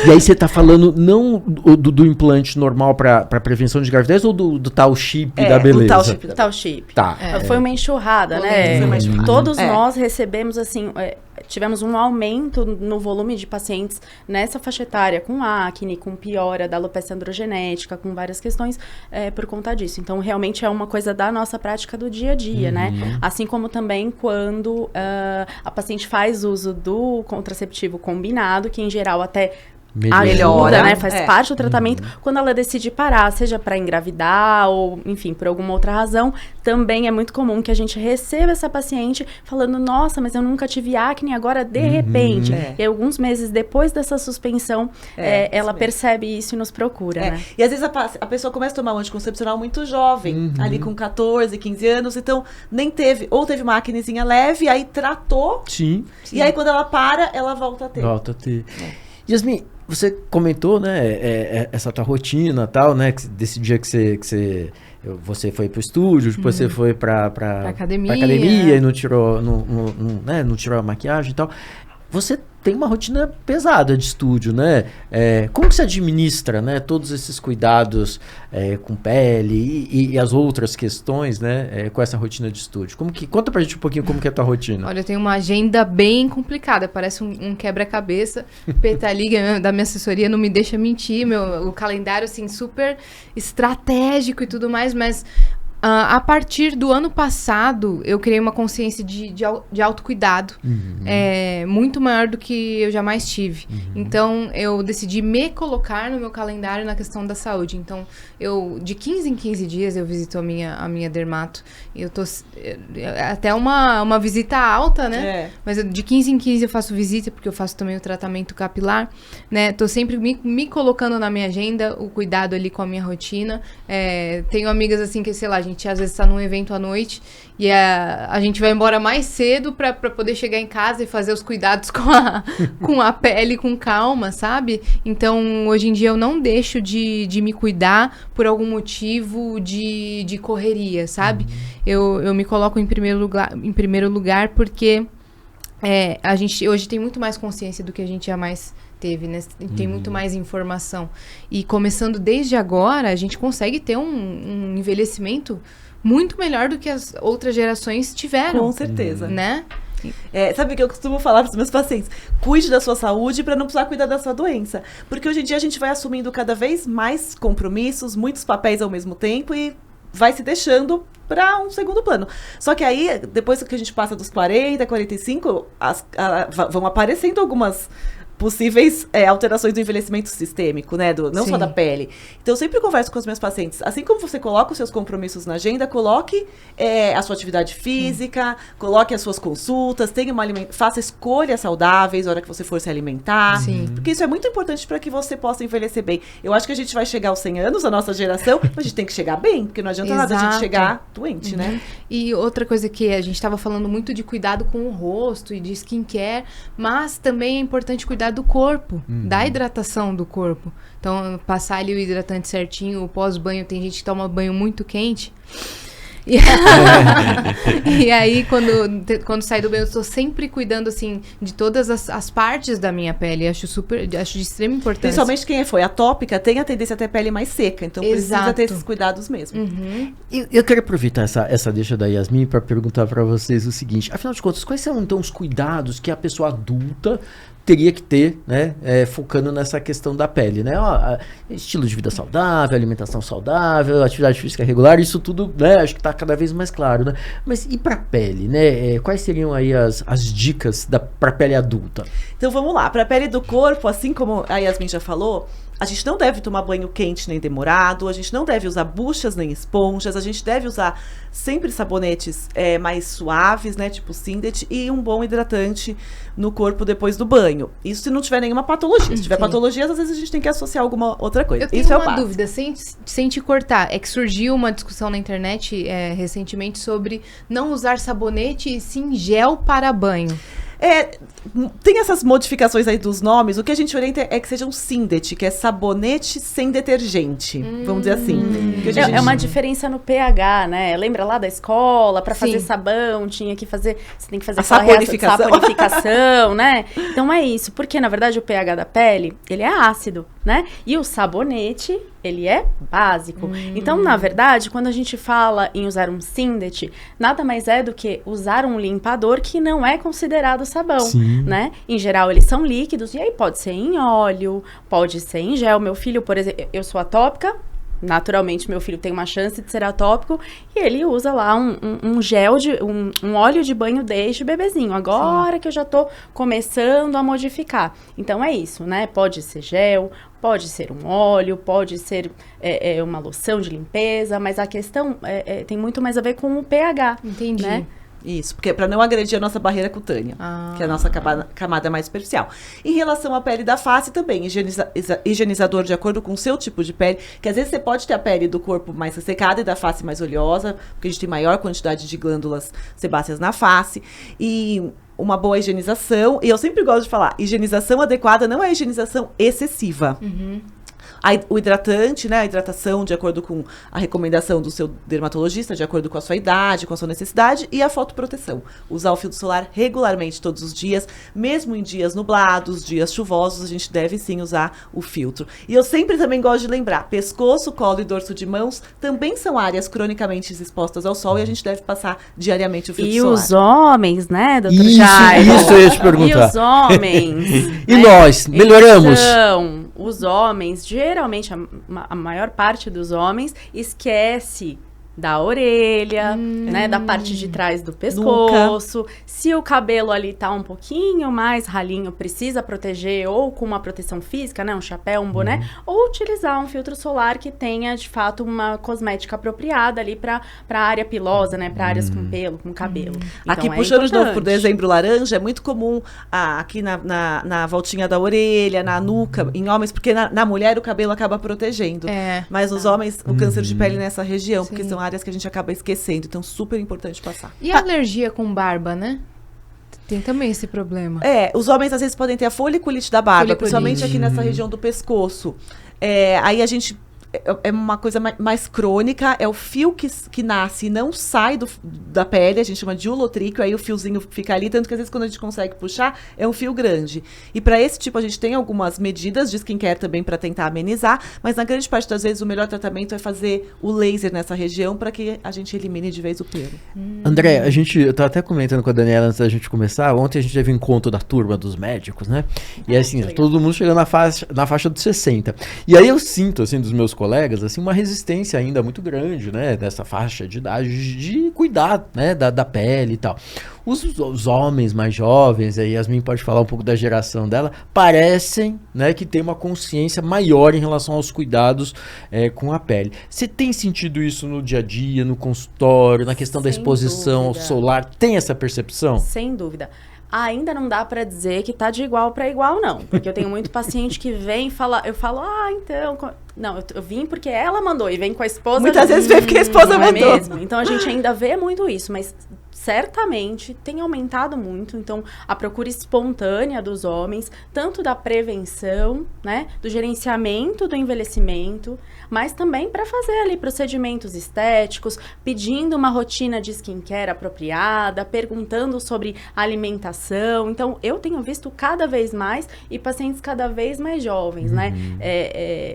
E aí você tá falando não do implante normal para prevenção de gravidez ou do tal chip da beleza? O tal chip. Tá. Foi uma enxurrada, né? Todos nós recebemos, assim, tivemos um aumento no volume de pacientes nessa faixa etária, com acne, com piora da alopecia androgenética, com várias questões por conta disso. Então, realmente é uma coisa da nossa prática do dia a dia, né? Assim como também quando a paciente faz uso do contraceptivo combinado, que em geral até melhora, né? Faz parte do tratamento. Quando ela decide parar, seja para engravidar ou, enfim, por alguma outra razão, também é muito comum que a gente receba essa paciente falando, nossa, mas eu nunca tive acne, agora de repente. E alguns meses depois dessa suspensão, ela percebe isso e nos procura, né? E às vezes a pessoa começa a tomar um anticoncepcional muito jovem, ali com 14, 15 anos, então nem teve, ou teve uma acnezinha leve, aí tratou, e aí quando ela para, ela volta a ter. Yasmin, você comentou, né, essa tua rotina e tal, né, desse dia que você você foi pro estúdio, depois você foi pra academia e não tirou, né, não tirou a maquiagem e tal. Você tem uma rotina pesada de estúdio, né? Como que você administra, né, todos esses cuidados com pele e as outras questões, né, com essa rotina de estúdio? Conta pra gente um pouquinho como que é a tua rotina. Olha, eu tenho uma agenda bem complicada, parece um quebra-cabeça. Petaliga da minha assessoria não me deixa mentir, o calendário, assim, super estratégico e tudo mais, mas... a partir do ano passado, eu criei uma consciência de autocuidado muito maior do que eu jamais tive. Então, eu decidi me colocar no meu calendário na questão da saúde. Então, de 15 em 15 dias, eu visito a minha dermato. Eu tô até uma visita alta, né? Mas de 15 em 15 eu faço visita, porque eu faço também o tratamento capilar, né? Tô sempre me colocando na minha agenda, o cuidado ali com a minha rotina. Tenho amigas assim que, sei lá, a gente às vezes tá num evento à noite e a gente vai embora mais cedo pra poder chegar em casa e fazer os cuidados com a pele com calma, sabe? Então, hoje em dia eu não deixo de me cuidar por algum motivo de correria, sabe? Eu me coloco em primeiro lugar porque a gente hoje tem muito mais consciência do que a gente jamais teve, né? Tem muito mais informação. E começando desde agora, a gente consegue ter um envelhecimento muito melhor do que as outras gerações tiveram. Com certeza. Né? Sabe o que eu costumo falar para os meus pacientes? Cuide da sua saúde para não precisar cuidar da sua doença. Porque hoje em dia a gente vai assumindo cada vez mais compromissos, muitos papéis ao mesmo tempo e vai se deixando para um segundo plano. Só que aí, depois que a gente passa dos 40, 45, vão aparecendo algumas possíveis alterações do envelhecimento sistêmico, né? Não só da pele. Então, eu sempre converso com os meus pacientes. Assim como você coloca os seus compromissos na agenda, coloque a sua atividade física, coloque as suas consultas, faça escolhas saudáveis na hora que você for se alimentar. Sim. Porque isso é muito importante para que você possa envelhecer bem. Eu acho que a gente vai chegar aos 100 anos, a nossa geração, mas a gente tem que chegar bem, porque não adianta nada a gente chegar doente, né? E outra coisa que a gente estava falando muito de cuidado com o rosto e de skincare, mas também é importante cuidar do corpo, da hidratação do corpo. Então, passar ali o hidratante certinho, o pós-banho, tem gente que toma banho muito quente. E aí, quando sai do banho, eu estou sempre cuidando, assim, de todas as partes da minha pele. Acho de extrema importância. Principalmente quem foi atópica tem a tendência a ter a pele mais seca. Então, precisa ter esses cuidados mesmo. Eu quero aproveitar essa deixa da Yasmin para perguntar para vocês o seguinte. Afinal de contas, quais são, então, os cuidados que a pessoa adulta teria que ter, né, focando nessa questão da pele, né? Estilo de vida saudável, alimentação saudável, atividade física regular, isso tudo, né, acho que está cada vez mais claro, né? Mas e para a pele, né? Quais seriam aí as dicas para a pele adulta? Então vamos lá, para a pele do corpo, assim como a Yasmin já falou, a gente não deve tomar banho quente nem demorado, a gente não deve usar buchas nem esponjas, a gente deve usar sempre sabonetes mais suaves, né, tipo Sindet, e um bom hidratante no corpo depois do banho. Isso se não tiver nenhuma patologia. Se tiver patologias, às vezes a gente tem que associar alguma outra coisa. Eu tenho uma dúvida, sem te cortar. É que surgiu uma discussão na internet recentemente sobre não usar sabonete e sim gel para banho. Tem essas modificações aí dos nomes. O que a gente orienta é que seja um Sindet, que é sabonete sem detergente. Vamos dizer assim. É uma diferença no pH, né? Lembra lá da escola? Para fazer sabão, você tem que fazer a saponificação, né? Então é isso. Porque, na verdade, o pH da pele, ele é ácido, né? E o sabonete, ele é básico. Então, na verdade, quando a gente fala em usar um Sindet, nada mais é do que usar um limpador que não é considerado sabão, né? Em geral, eles são líquidos, e aí pode ser em óleo, pode ser em gel. Meu filho, por exemplo, eu sou atópica, naturalmente meu filho tem uma chance de ser atópico, e ele usa lá um gel, um óleo de banho desde bebezinho, agora que eu já tô começando a modificar. Então é isso, né? Pode ser gel, pode ser um óleo, pode ser uma loção de limpeza, mas a questão tem muito mais a ver com o pH. Entendi. Né? Isso, porque é para não agredir a nossa barreira cutânea, que é a nossa camada mais superficial. Em relação à pele da face também, higienizador de acordo com o seu tipo de pele, que às vezes você pode ter a pele do corpo mais ressecada e da face mais oleosa, porque a gente tem maior quantidade de glândulas sebáceas na face, e uma boa higienização. E eu sempre gosto de falar, higienização adequada não é higienização excessiva. o hidratante, né? A hidratação de acordo com a recomendação do seu dermatologista, de acordo com a sua idade, com a sua necessidade, e a fotoproteção. Usar o filtro solar regularmente todos os dias, mesmo em dias nublados, dias chuvosos, a gente deve sim usar o filtro. E eu sempre também gosto de lembrar, pescoço, colo e dorso de mãos também são áreas cronicamente expostas ao sol e a gente deve passar diariamente o filtro solar. E os homens, né, doutor Isso eu ia te perguntar. E os homens. E nós, melhoramos? Então, os homens, geralmente, a maior parte dos homens esquece da orelha, né, da parte de trás do pescoço. Se o cabelo ali tá um pouquinho mais ralinho, precisa proteger ou com uma proteção física, né, um chapéu, um boné, ou utilizar um filtro solar que tenha, de fato, uma cosmética apropriada ali para área pilosa, né, para áreas com pelo, com cabelo. Então, aqui, puxando de novo por dezembro laranja, é muito comum aqui na voltinha da orelha, na nuca, em homens, porque na mulher o cabelo acaba protegendo. Mas nos homens, o câncer de pele nessa região, porque são áreas que a gente acaba esquecendo, então super importante passar. E a alergia com barba, né? Tem também esse problema. Os homens às vezes podem ter a foliculite da barba, principalmente aqui nessa região do pescoço. Aí a gente... É uma coisa mais crônica, é o fio que nasce e não sai da pele, a gente chama de ulotríqueo, aí o fiozinho fica ali, tanto que às vezes quando a gente consegue puxar, é um fio grande. E para esse tipo a gente tem algumas medidas de skincare também para tentar amenizar, mas na grande parte das vezes o melhor tratamento é fazer o laser nessa região para que a gente elimine de vez o pelo. André, eu tava até comentando com a Daniela antes da gente começar, ontem a gente teve um encontro da turma dos médicos, né? E assim, todo mundo chegando na faixa dos 60. E aí eu sinto, assim, dos meus colegas, assim, uma resistência ainda muito grande, né, dessa faixa de idade, de cuidar, né, da pele e tal. Os homens mais jovens, a Yasmin pode falar um pouco da geração dela, parecem, né, que tem uma consciência maior em relação aos cuidados com a pele. Você tem sentido isso no dia a dia, no consultório, na questão da exposição ao solar? Tem essa percepção? Sem dúvida. Ainda não dá pra dizer que tá de igual pra igual, não. Porque eu tenho muito paciente que vem e fala... Eu falo, então... Não, eu vim porque ela mandou e vem com a esposa... Muitas vezes vem porque a esposa mandou. É mesmo? Então, a gente ainda vê muito isso, mas... Certamente tem aumentado muito, então a procura espontânea dos homens, tanto da prevenção, né, do gerenciamento do envelhecimento, mas também para fazer ali procedimentos estéticos, pedindo uma rotina de skincare apropriada, perguntando sobre alimentação. Então eu tenho visto cada vez mais e pacientes cada vez mais jovens, né?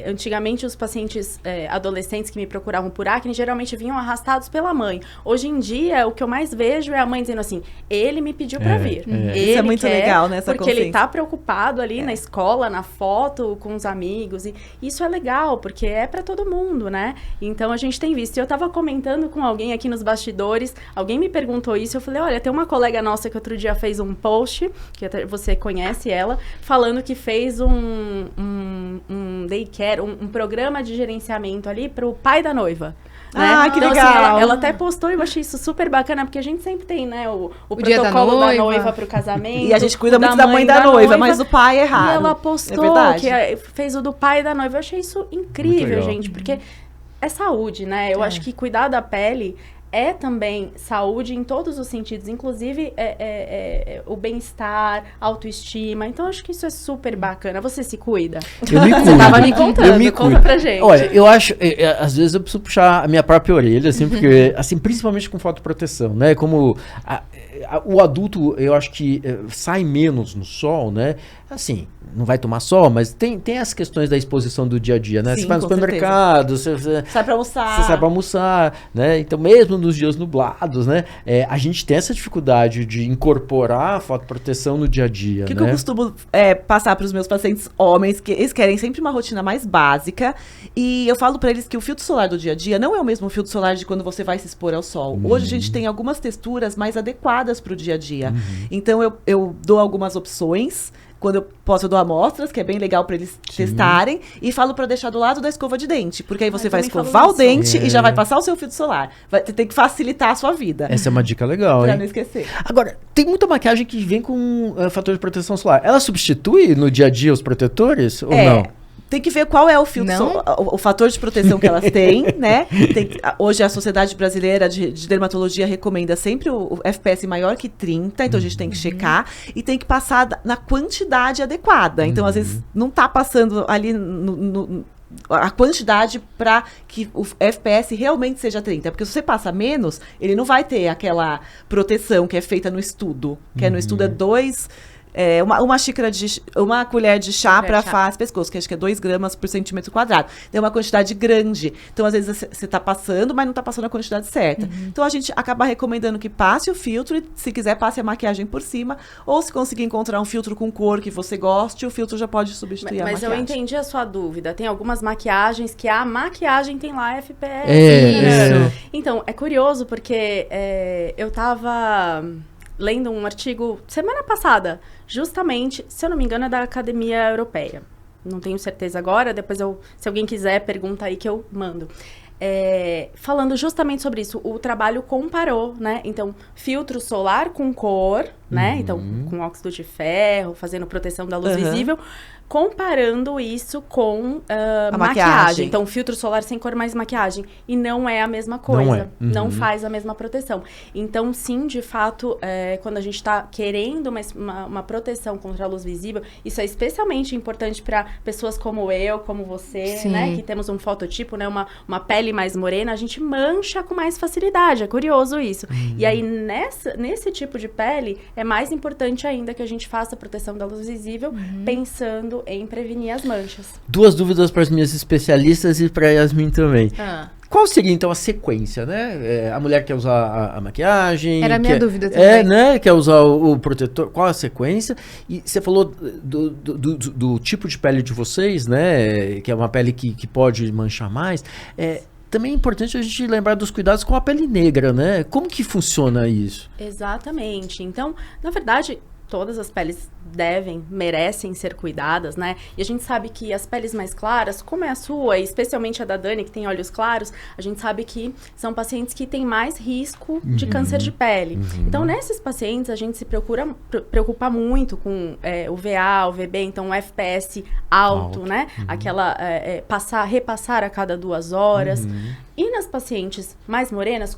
Antigamente os pacientes adolescentes que me procuravam por acne geralmente vinham arrastados pela mãe. Hoje em dia o que eu mais vejo é a mãe dizendo assim, ele me pediu pra vir. Ele isso é muito legal, né? Porque ele tá preocupado ali na escola, na foto, com os amigos. E isso é legal, porque é pra todo mundo, né? Então a gente tem visto. Eu tava comentando com alguém aqui nos bastidores, alguém me perguntou isso, eu falei, olha, tem uma colega nossa que outro dia fez um post, que até você conhece ela, falando que fez um daycare, um programa de gerenciamento ali pro pai da noiva. Né? Que então, legal! Assim, ela até postou e eu achei isso super bacana, porque a gente sempre tem, né, o protocolo da noiva pro casamento. E a gente cuida muito da mãe da noiva, mas o pai é raro. E ela postou que fez o do pai da noiva. Eu achei isso incrível, gente, porque é saúde, né? Eu acho que cuidar da pele é também saúde em todos os sentidos, inclusive o bem-estar, autoestima. Então, acho que isso é super bacana. Você se cuida? Eu me cuido. Você tava me contando, conta pra gente. Olha, eu acho, às vezes eu preciso puxar a minha própria orelha, assim, porque, assim, principalmente com fotoproteção, né? Como o adulto, eu acho que sai menos no sol, né? Assim, não vai tomar sol, mas tem as questões da exposição do dia a dia, né? Sim, você vai no supermercado, você sai pra almoçar. Você sai pra almoçar, né? Então, mesmo nos dias nublados, né? A gente tem essa dificuldade de incorporar a fotoproteção no dia a dia, O que né? eu costumo passar para os meus pacientes homens, que eles querem sempre uma rotina mais básica, e eu falo para eles que o filtro solar do dia a dia não é o mesmo filtro solar de quando você vai se expor ao sol. Hoje a gente tem algumas texturas mais adequadas para o dia a dia. Então eu dou algumas opções. Quando eu posso, eu dou amostras, que é bem legal para eles testarem, e falo para deixar do lado da escova de dente, porque aí você vai escovar o dente e já vai passar o seu filtro solar. Você tem que facilitar a sua vida. Essa é uma dica legal, Pra hein? não esquecer. Agora, tem muita maquiagem que vem com fator de proteção solar. Ela substitui no dia a dia os protetores ou não? Tem que ver qual é o filtro, o fator de proteção que elas têm, né? Hoje a Sociedade Brasileira de Dermatologia recomenda sempre o FPS maior que 30, então a gente tem que checar e tem que passar na quantidade adequada. Então, às vezes, não tá passando ali a quantidade para que o FPS realmente seja 30. Porque se você passa menos, ele não vai ter aquela proteção que é feita no estudo. Que no estudo é uma colher de chá para face pescoço, que acho que é 2 gramas por centímetro quadrado. Então, é uma quantidade grande. Então, às vezes, você está passando, mas não está passando a quantidade certa. Então, a gente acaba recomendando que passe o filtro e, se quiser, passe a maquiagem por cima. Ou, se conseguir encontrar um filtro com cor que você goste, o filtro já pode substituir a maquiagem. Mas eu entendi a sua dúvida. Tem algumas maquiagens que a maquiagem tem lá FPS. Isso. Então, é curioso porque eu tava lendo um artigo semana passada, justamente, se eu não me engano, é da Academia Europeia. Não tenho certeza agora, depois se alguém quiser, pergunta aí que eu mando. Falando justamente sobre isso, o trabalho comparou, né? Então, filtro solar com cor, né? Então, com óxido de ferro, fazendo proteção da luz visível, comparando isso com a maquiagem. Então, filtro solar sem cor mais maquiagem. E não é a mesma coisa. Não faz a mesma proteção. Então, sim, de fato, quando a gente está querendo uma proteção contra a luz visível, isso é especialmente importante para pessoas como eu, como você, né? Que temos um fototipo, né? Uma pele mais morena, a gente mancha com mais facilidade. É curioso isso. E aí, nesse tipo de pele, é mais importante ainda que a gente faça a proteção da luz visível, pensando em prevenir as manchas. 2 dúvidas para as minhas especialistas e para Yasmin também. Qual seria, então, a sequência, né? A mulher quer usar a maquiagem... Era a minha dúvida também. Né? Quer usar o protetor. Qual a sequência? E você falou do tipo de pele de vocês, né? Que é uma pele que pode manchar mais. Também é importante a gente lembrar dos cuidados com a pele negra, né? Como que funciona isso? Exatamente. Então, na verdade, todas as peles merecem ser cuidadas, né? E a gente sabe que as peles mais claras, como é a sua, e especialmente a da Dani, que tem olhos claros, a gente sabe que são pacientes que têm mais risco de câncer de pele. Então, nesses pacientes, a gente se preocupa muito com o VA, o VB, então o FPS alto, né? Aquela, repassar a cada 2 horas. E nas pacientes mais morenas,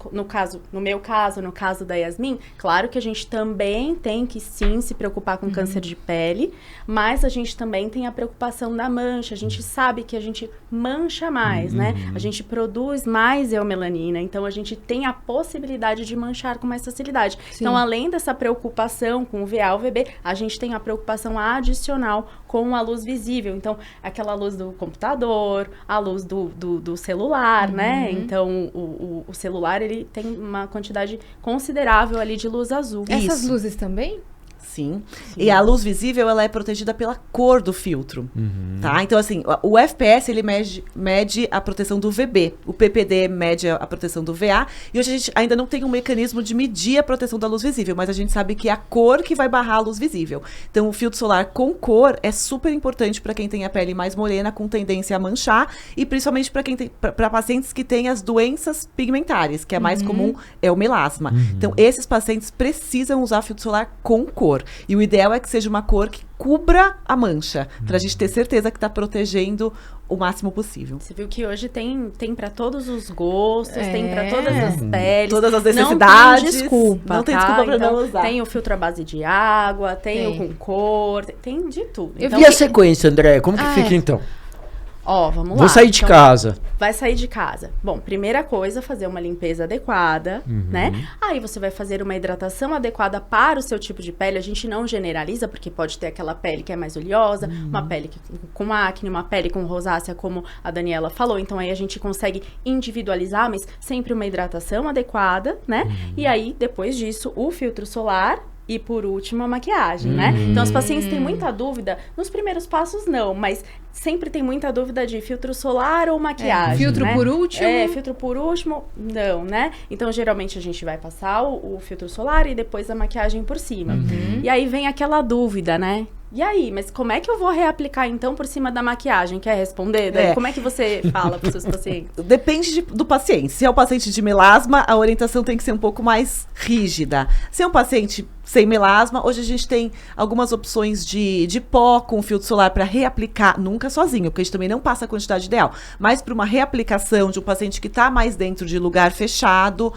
no meu caso, no caso da Yasmin, claro que a gente também tem que sim se preocupar com câncer de pele, mas a gente também tem a preocupação da mancha. A gente sabe que a gente mancha mais, né? A gente produz mais eumelanina, então a gente tem a possibilidade de manchar com mais facilidade. Sim. Então, além dessa preocupação com o VA, o VB, a gente tem a preocupação adicional com a luz visível. Então, aquela luz do computador, a luz do celular, né? Então, o celular, ele tem uma quantidade considerável ali de luz azul. Essas luzes também? Sim. E a luz visível, ela é protegida pela cor do filtro, tá? Então, assim, o FPS, ele mede a proteção do VB. O PPD mede a proteção do VA. E hoje a gente ainda não tem um mecanismo de medir a proteção da luz visível, mas a gente sabe que é a cor que vai barrar a luz visível. Então, o filtro solar com cor é super importante para quem tem a pele mais morena, com tendência a manchar, e principalmente para pacientes que têm as doenças pigmentares, que é mais comum, é o melasma. Então, esses pacientes precisam usar filtro solar com cor. E o ideal é que seja uma cor que cubra a mancha, pra gente ter certeza que tá protegendo o máximo possível. Você viu que hoje tem para todos os gostos, tem para todas as peles. Todas as necessidades. Não tem desculpa, não tem desculpa pra então, não usar. Tem o filtro à base de água, tem o com cor, tem de tudo. Então, e a sequência, André? Como que fica, então? Vamos lá. Vou sair de casa. Vai sair de casa. Bom, primeira coisa, fazer uma limpeza adequada, né? Aí você vai fazer uma hidratação adequada para o seu tipo de pele. A gente não generaliza, porque pode ter aquela pele que é mais oleosa, uma pele com acne, uma pele com rosácea, como a Daniela falou. Então, aí a gente consegue individualizar, mas sempre uma hidratação adequada, né? E aí, depois disso, o filtro solar... E, por último, a maquiagem, né? Então, os pacientes têm muita dúvida. Nos primeiros passos, não. Mas sempre tem muita dúvida de filtro solar ou maquiagem, filtro, né? por último? Filtro por último, não, né? Então, geralmente, a gente vai passar o filtro solar e depois a maquiagem por cima. E aí, vem aquela dúvida, né? E aí, mas como é que eu vou reaplicar, então, por cima da maquiagem? Quer responder, Dani? Como é que você fala para os seus pacientes? Depende do paciente. Se é um paciente de melasma, a orientação tem que ser um pouco mais rígida. Se é um paciente sem melasma, hoje a gente tem algumas opções de pó com filtro solar para reaplicar, nunca sozinho, porque a gente também não passa a quantidade ideal, mas para uma reaplicação de um paciente que está mais dentro de lugar fechado,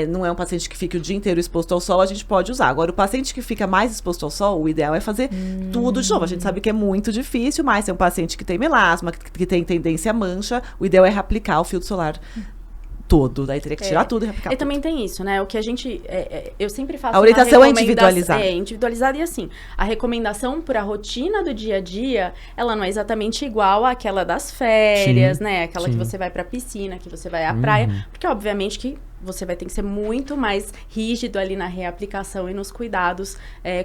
não é um paciente que fique o dia inteiro exposto ao sol, a gente pode usar. Agora, o paciente que fica mais exposto ao sol, o ideal é fazer tudo de novo. A gente sabe que é muito difícil, mas é um paciente que tem melasma, que tem tendência a mancha, o ideal é reaplicar o filtro solar todo, daí teria que tirar tudo e reaplicar E também tem isso, né? O que a gente... eu sempre faço a orientação é individualizada. Individualizada e assim, a recomendação para a rotina do dia a dia, ela não é exatamente igual àquela das férias, né? Aquela que você vai pra piscina, que você vai à praia, porque obviamente que você vai ter que ser muito mais rígido ali na reaplicação e nos cuidados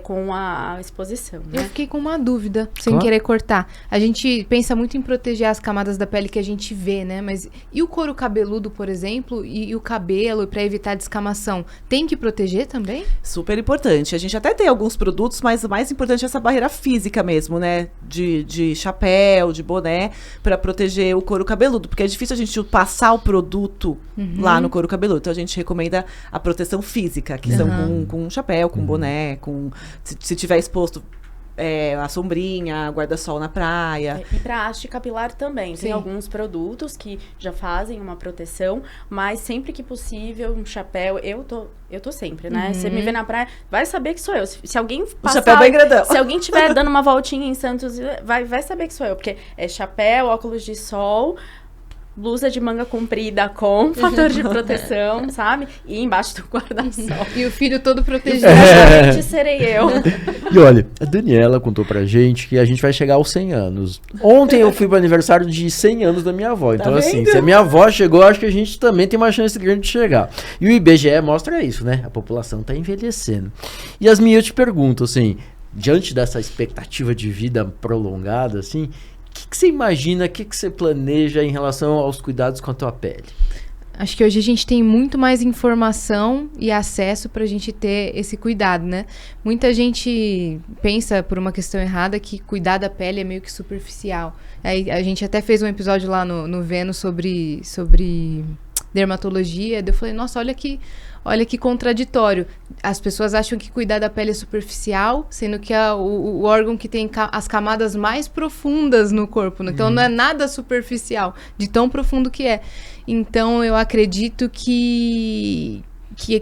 com a exposição, né? Eu fiquei com uma dúvida, sem querer cortar. A gente pensa muito em proteger as camadas da pele que a gente vê, né? Mas e o couro cabeludo, por exemplo, e o cabelo, para evitar descamação? Tem que proteger também? Super importante. A gente até tem alguns produtos, mas o mais importante é essa barreira física mesmo, né? De chapéu, de boné, para proteger o couro cabeludo. Porque é difícil a gente passar o produto lá no couro cabeludo. Então, a gente recomenda a proteção física, que são com chapéu, com boné, se tiver exposto a sombrinha, guarda-sol na praia. E para haste capilar também. Tem alguns produtos que já fazem uma proteção, mas sempre que possível, um chapéu, eu tô sempre, né? Você me vê na praia, vai saber que sou eu. Se alguém passar... O chapéu bem grandão. Se alguém estiver dando uma voltinha em Santos, vai saber que sou eu. Porque é chapéu, óculos de sol, blusa de manga comprida com fator de proteção, sabe? E embaixo do guarda-sol. E o filho todo protegido. Exatamente, serei eu. E olha, a Daniela contou pra gente que a gente vai chegar aos 100 anos. Ontem eu fui pro aniversário de 100 anos da minha avó. Então, assim, se a minha avó chegou, acho que a gente também tem uma chance grande de chegar. E o IBGE mostra isso, né? A população tá envelhecendo. E Yasmin, eu te pergunto, assim, diante dessa expectativa de vida prolongada, assim, o que você imagina, o que você planeja em relação aos cuidados com a tua pele? Acho que hoje a gente tem muito mais informação e acesso para a gente ter esse cuidado, né? Muita gente pensa, por uma questão errada, que cuidar da pele é meio que superficial. Aí a gente até fez um episódio lá no Vênus sobre dermatologia. Eu falei, nossa, olha que contraditório. As pessoas acham que cuidar da pele é superficial, sendo que o órgão que tem as camadas mais profundas no corpo. Né? Então, não é nada superficial, de tão profundo que é. Então, eu acredito que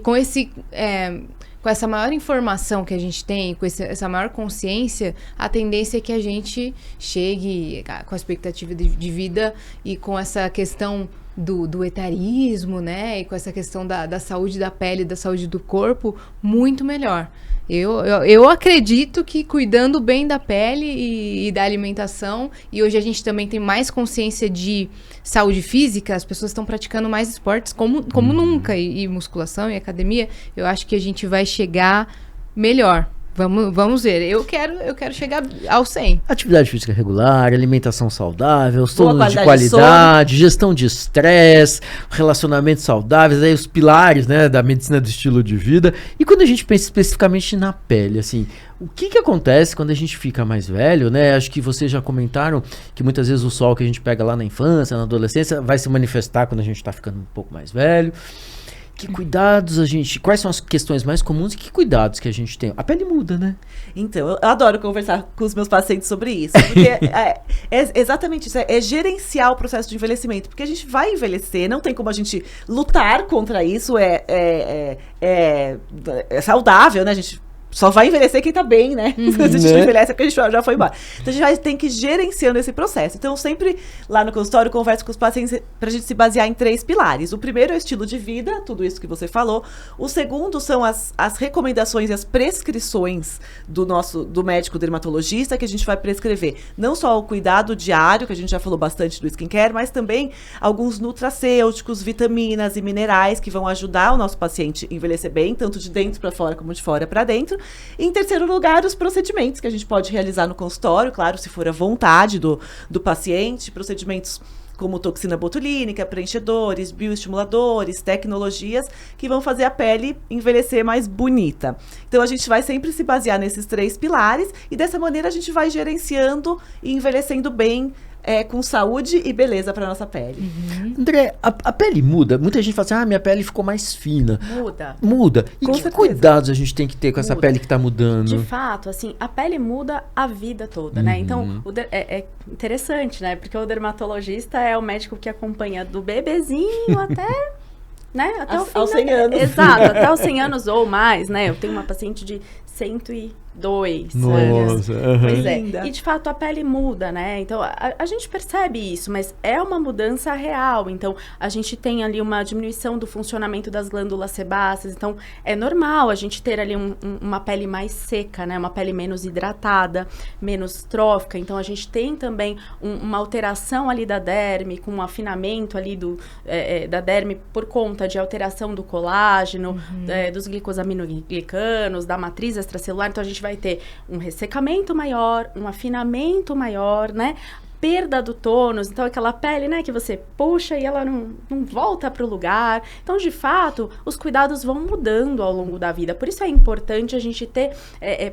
com essa maior informação que a gente tem, com essa maior consciência, a tendência é que a gente chegue com a expectativa de vida e com essa questão do etarismo, né? E com essa questão da saúde da pele, da saúde do corpo, muito melhor. Eu acredito que cuidando bem da pele e da alimentação, e hoje a gente também tem mais consciência de saúde física, as pessoas estão praticando mais esportes como nunca, e musculação e academia, eu acho que a gente vai chegar melhor. Vamos ver. Eu quero chegar ao 100. Atividade física regular, alimentação saudável, sono de qualidade qualidade, gestão de estresse, relacionamentos saudáveis, aí os pilares, né, da medicina do estilo de vida. E quando a gente pensa especificamente na pele, assim, o que acontece quando a gente fica mais velho, né? Acho que vocês já comentaram que muitas vezes o sol que a gente pega lá na infância, na adolescência, vai se manifestar quando a gente tá ficando um pouco mais velho. Que cuidados quais são as questões mais comuns e que cuidados que a gente tem? A pele muda, né? Então, eu adoro conversar com os meus pacientes sobre isso, porque é exatamente isso, é gerenciar o processo de envelhecimento, porque a gente vai envelhecer, não tem como a gente lutar contra isso, é saudável, né? A gente só vai envelhecer quem tá bem, né? Se a gente não envelhece é porque a gente já foi embora. Então, a gente tem que ir gerenciando esse processo. Então, eu sempre, lá no consultório, converso com os pacientes pra gente se basear em 3 pilares. O primeiro é o estilo de vida, tudo isso que você falou. O segundo são as recomendações e as prescrições do médico dermatologista, que a gente vai prescrever não só o cuidado diário, que a gente já falou bastante do skincare, mas também alguns nutracêuticos, vitaminas e minerais que vão ajudar o nosso paciente a envelhecer bem, tanto de dentro para fora como de fora para dentro. E, em terceiro lugar, os procedimentos que a gente pode realizar no consultório, claro, se for à vontade do paciente, procedimentos como toxina botulínica, preenchedores, bioestimuladores, tecnologias que vão fazer a pele envelhecer mais bonita. Então, a gente vai sempre se basear nesses 3 pilares e, dessa maneira, a gente vai gerenciando e envelhecendo bem, com saúde e beleza para nossa pele. André, a pele muda? Muita gente fala assim, minha pele ficou mais fina. Muda. E que cuidados a gente tem que ter com essa pele que tá mudando? De fato, assim, a pele muda a vida toda, né? Então, é interessante, né? Porque o dermatologista é o médico que acompanha do bebezinho até né? Até aos 100 anos. Exato, até os 100 anos ou mais, né? Eu tenho uma paciente de 102 anos. Pois é. Linda. E de fato a pele muda, né? Então a gente percebe isso, mas é uma mudança real. Então a gente tem ali uma diminuição do funcionamento das glândulas sebáceas. Então é normal a gente ter ali uma pele mais seca, né? Uma pele menos hidratada, menos trófica. Então a gente tem também uma alteração ali da derme, com um afinamento ali da derme por conta de alteração do colágeno, dos glicosaminoglicanos, da matriz extracelular. Então a gente vai ter um ressecamento maior, um afinamento maior, né? Perda do tônus, então aquela pele, né, que você puxa e ela não volta para o lugar. Então, de fato, os cuidados vão mudando ao longo da vida. Por isso é importante a gente ter,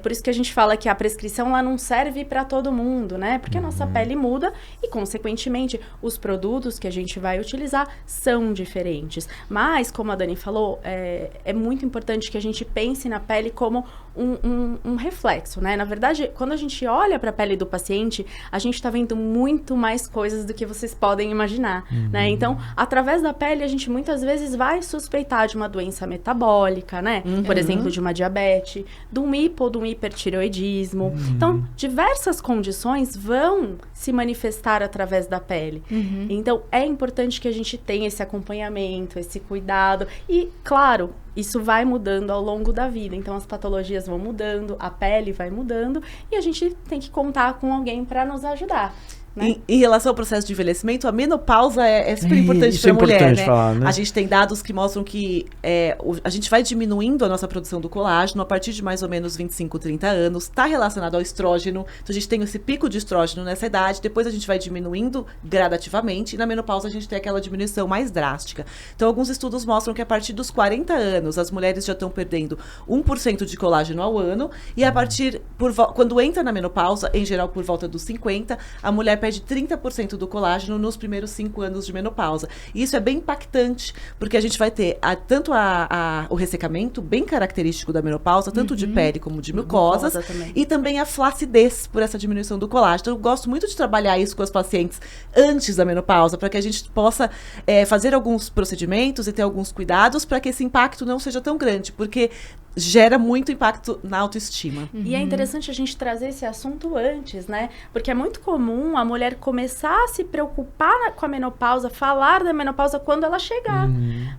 por isso que a gente fala que a prescrição ela não serve para todo mundo, né? Porque a nossa pele muda e, consequentemente, os produtos que a gente vai utilizar são diferentes. Mas, como a Dani falou, é muito importante que a gente pense na pele como um reflexo, né? Na verdade, quando a gente olha para a pele do paciente, a gente está vendo muito mais coisas do que vocês podem imaginar, né? Então, através da pele, a gente muitas vezes vai suspeitar de uma doença metabólica, né? Por exemplo, de uma diabetes, de um hipertireoidismo. Então, diversas condições vão se manifestar através da pele. Então, é importante que a gente tenha esse acompanhamento, esse cuidado e, claro, isso vai mudando ao longo da vida. Então, as patologias vão mudando, a pele vai mudando e a gente tem que contar com alguém para nos ajudar. Né? Em relação ao processo de envelhecimento, a menopausa é super importante para a mulher, né? Falar, né? A gente tem dados que mostram que a gente vai diminuindo a nossa produção do colágeno a partir de mais ou menos 25, 30 anos. Está relacionado ao estrógeno. Então, a gente tem esse pico de estrógeno nessa idade. Depois, a gente vai diminuindo gradativamente. E na menopausa, a gente tem aquela diminuição mais drástica. Então, alguns estudos mostram que a partir dos 40 anos, as mulheres já estão perdendo 1% de colágeno ao ano. E a partir, quando entra na menopausa, em geral por volta dos 50, a mulher perde 30% do colágeno nos primeiros 5 anos de menopausa. E isso é bem impactante, porque a gente vai ter tanto o ressecamento, bem característico da menopausa, tanto de pele como de mucosas, e também a flacidez por essa diminuição do colágeno. Então, eu gosto muito de trabalhar isso com as pacientes antes da menopausa, para que a gente possa fazer alguns procedimentos e ter alguns cuidados para que esse impacto não seja tão grande, porque gera muito impacto na autoestima. E é interessante a gente trazer esse assunto antes, né? Porque é muito comum a mulher começar a se preocupar com a menopausa, falar da menopausa quando ela chegar.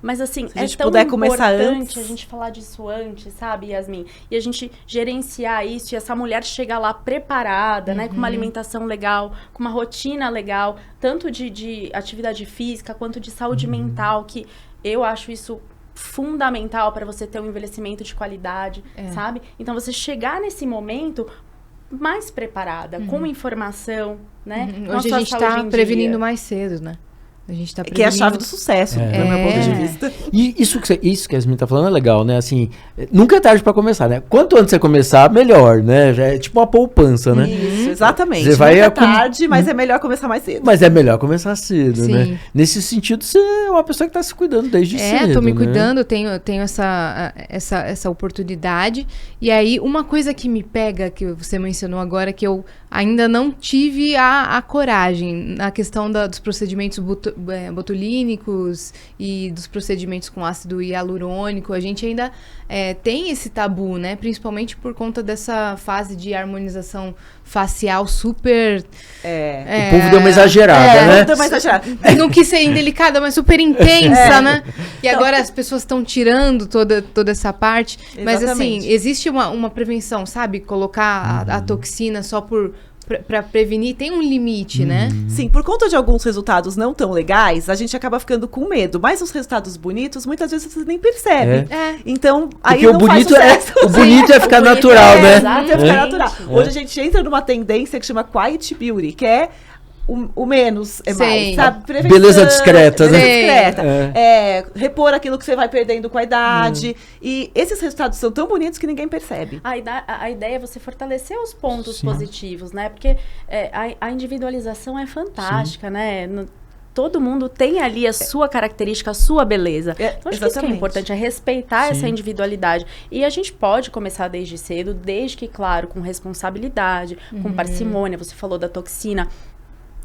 Mas assim, se a gente tão puder começar importante antes, a gente falar disso antes, sabe, Yasmin? E a gente gerenciar isso e essa mulher chegar lá preparada, né? Com uma alimentação legal, com uma rotina legal, tanto de atividade física quanto de saúde mental, que eu acho isso fundamental para você ter um envelhecimento de qualidade, sabe? Então, você chegar nesse momento mais preparada, com informação, né? Hoje a gente está prevenindo mais cedo, né? A gente tá que é a chave do sucesso, do meu ponto de vista. E isso que a Yasmin tá falando é legal, né? Assim, nunca é tarde para começar, né? Quanto antes você começar, melhor, né? Já é tipo uma poupança, né? Isso, exatamente. Você vai nunca é tarde, mas é melhor começar mais cedo. Mas é melhor começar cedo, né? Nesse sentido, você é uma pessoa que tá se cuidando desde cedo, tô me né? cuidando, tenho essa oportunidade. E aí, uma coisa que me pega, que você mencionou agora, que eu ainda não tive a coragem na questão dos procedimentos botulínicos e dos procedimentos com ácido hialurônico. A gente ainda tem esse tabu, né? Principalmente por conta dessa fase de harmonização facial super... O povo deu uma exagerada, né? Deu uma exagerada. Não quis ser indelicada, mas super intensa, né? E agora as pessoas estão tirando toda essa parte. Mas assim, existe uma prevenção, sabe? Colocar a toxina só para prevenir, tem um limite, né? Sim, por conta de alguns resultados não tão legais, a gente acaba ficando com medo. Mas os resultados bonitos, muitas vezes você nem percebe. Então, aí porque não faz sucesso. O bonito é ficar natural, né? Exato, é ficar natural. Hoje a gente entra numa tendência que chama Quiet Beauty, que é o menos é mais, sabe? Prevenção, beleza discreta, né? Discreta. Repor aquilo que você vai perdendo com a idade. E esses resultados são tão bonitos que ninguém percebe. A ideia é você fortalecer os pontos positivos, né? Porque a individualização é fantástica, né? Todo mundo tem ali a sua característica, a sua beleza. Então, acho que isso que é importante, é respeitar essa individualidade. E a gente pode começar desde cedo, desde que, claro, com responsabilidade, com parcimônia. Você falou da toxina.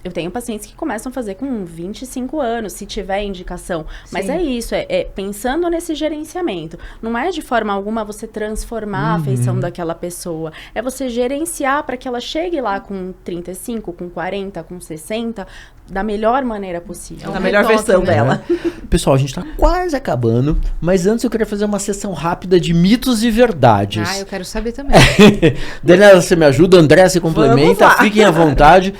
Eu tenho pacientes que começam a fazer com 25 anos, se tiver indicação. Mas Sim. é isso, é pensando nesse gerenciamento. Não é de forma alguma você transformar a feição daquela pessoa. É você gerenciar para que ela chegue lá com 35, com 40, com 60, da melhor maneira possível. A melhor retoque, versão né? dela. Pessoal, a gente tá quase acabando, mas antes eu queria fazer uma sessão rápida de mitos e verdades. Ah, eu quero saber também. Daniela, você me ajuda, André, você complementa, Vamos lá. fiquem à vontade.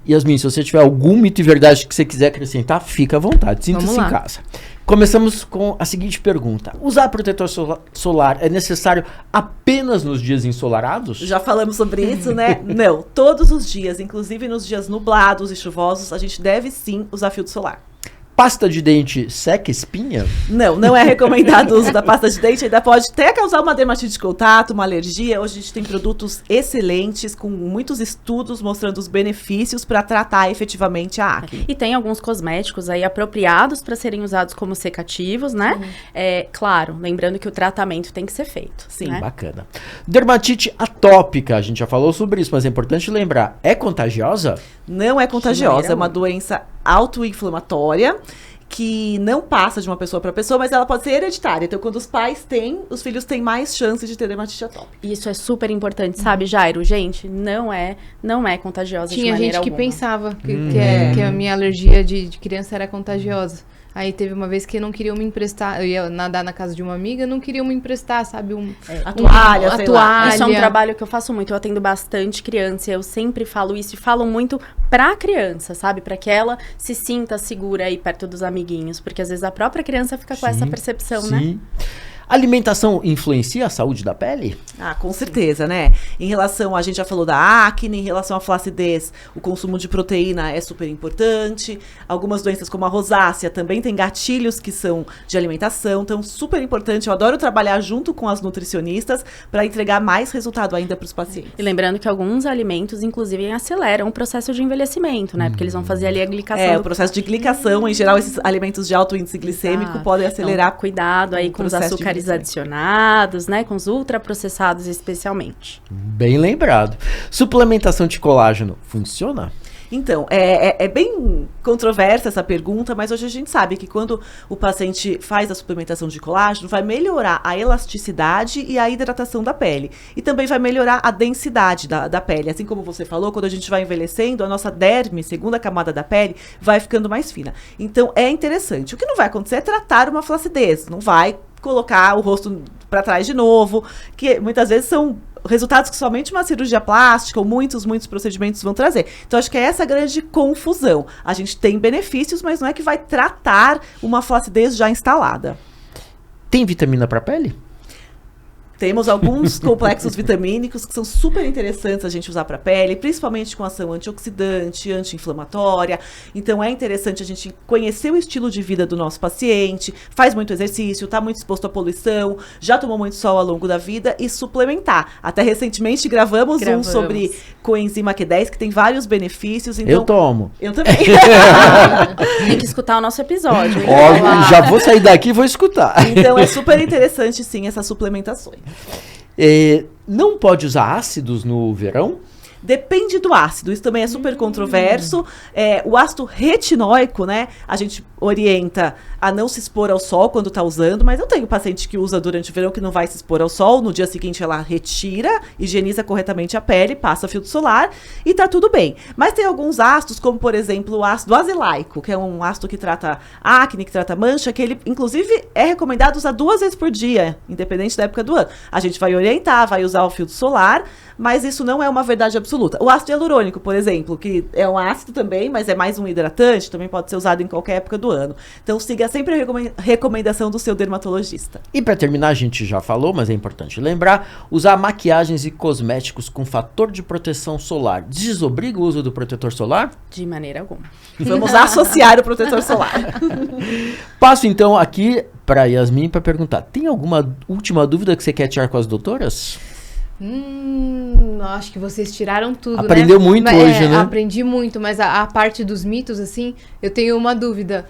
Yasmin, se você tiver algum mito e verdade que você quiser acrescentar, fica à vontade, sinta-se Vamos em lá. casa. Começamos com a seguinte pergunta: usar protetor solar é necessário apenas nos dias ensolarados? Já falamos sobre isso, né? Não, todos os dias, inclusive nos dias nublados e chuvosos, a gente deve sim usar filtro solar. Pasta de dente seca espinha? Não é recomendado o uso da pasta de dente, ainda pode até causar uma dermatite de contato, uma alergia. Hoje a gente tem produtos excelentes, com muitos estudos mostrando os benefícios para tratar efetivamente a acne. E tem alguns cosméticos aí apropriados para serem usados como secativos, né? Claro, lembrando que o tratamento tem que ser feito. Sim, né? Bacana. Dermatite atópica, a gente já falou sobre isso, mas é importante lembrar, é contagiosa? Não é contagiosa, maneira é uma doença autoinflamatória que não passa de uma pessoa para pessoa, mas ela pode ser hereditária. Então, quando os pais têm, os filhos têm mais chances de ter dermatite atópica. Isso é super importante, sabe, Jairo? Gente, não é contagiosa de Tinha maneira gente que alguma. pensava que a minha alergia de criança era contagiosa. Aí teve uma vez que não queriam me emprestar, eu ia nadar na casa de uma amiga, não queriam me emprestar, sabe, A toalha, a sei lá. toalha. Isso é um trabalho que eu faço muito, eu atendo bastante criança, eu sempre falo isso e falo muito pra criança, sabe? Pra que ela se sinta segura aí perto dos amiguinhos, porque às vezes a própria criança fica com essa percepção, né? Sim. Alimentação influencia a saúde da pele? Ah, com certeza, né? Em relação, a gente já falou da acne, em relação à flacidez, o consumo de proteína é super importante. Algumas doenças como a rosácea também tem gatilhos que são de alimentação, então super importante. Eu adoro trabalhar junto com as nutricionistas para entregar mais resultado ainda para os pacientes. E lembrando que alguns alimentos, inclusive, aceleram o processo de envelhecimento, né? Porque eles vão fazer ali a glicação. É, o processo de glicação, em geral, esses alimentos de alto índice glicêmico Exato. podem acelerar. Então, cuidado aí o com os processo de açúcares envelhecimento. adicionados, né? Com os ultraprocessados especialmente. Bem lembrado. Suplementação de colágeno funciona? Então, é bem controversa essa pergunta, mas hoje a gente sabe que quando o paciente faz a suplementação de colágeno, vai melhorar a elasticidade e a hidratação da pele. E também vai melhorar a densidade da pele. Assim como você falou, quando a gente vai envelhecendo, a nossa derme, segunda camada da pele, vai ficando mais fina. Então, é interessante. O que não vai acontecer é tratar uma flacidez. Não vai colocar o rosto para trás de novo, que muitas vezes são resultados que somente uma cirurgia plástica ou muitos procedimentos vão trazer. Então, acho que é essa grande confusão. A gente tem benefícios, mas não é que vai tratar uma flacidez já instalada. Tem vitamina para pele? Temos alguns complexos vitamínicos que são super interessantes a gente usar para a pele, principalmente com ação antioxidante, anti-inflamatória. Então é interessante a gente conhecer o estilo de vida do nosso paciente, faz muito exercício, está muito exposto à poluição, já tomou muito sol ao longo da vida e suplementar. Até recentemente gravamos um sobre coenzima Q10, que tem vários benefícios. Então, Eu tomo. Eu também. Tem que escutar o nosso episódio. hein? Óbvio, já vou sair daqui e vou escutar. Então é super interessante, sim, essas suplementações. Não pode usar ácidos no verão? Depende do ácido, isso também é super controverso. O ácido retinóico, né, a gente orienta a não se expor ao sol quando está usando, mas eu tenho paciente que usa durante o verão que não vai se expor ao sol, no dia seguinte ela retira, higieniza corretamente a pele, passa filtro solar e tá tudo bem. Mas tem alguns ácidos, como por exemplo o ácido azelaico, que é um ácido que trata acne, que trata mancha, que ele inclusive é recomendado usar 2 vezes por dia, independente da época do ano. A gente vai orientar, vai usar o filtro solar, mas isso não é uma verdade absoluta. O ácido hialurônico, por exemplo, que é um ácido também, mas é mais um hidratante, também pode ser usado em qualquer época do ano. Então siga sempre a recomendação do seu dermatologista. E para terminar, a gente já falou, mas é importante lembrar, usar maquiagens e cosméticos com fator de proteção solar desobriga o uso do protetor solar? De maneira alguma. Vamos associar o protetor solar. Passo então aqui para Yasmin para perguntar, tem alguma última dúvida que você quer tirar com as doutoras? Acho que vocês tiraram tudo, Aprendeu né? muito hoje, né? Aprendi muito, mas a parte dos mitos, assim, eu tenho uma dúvida.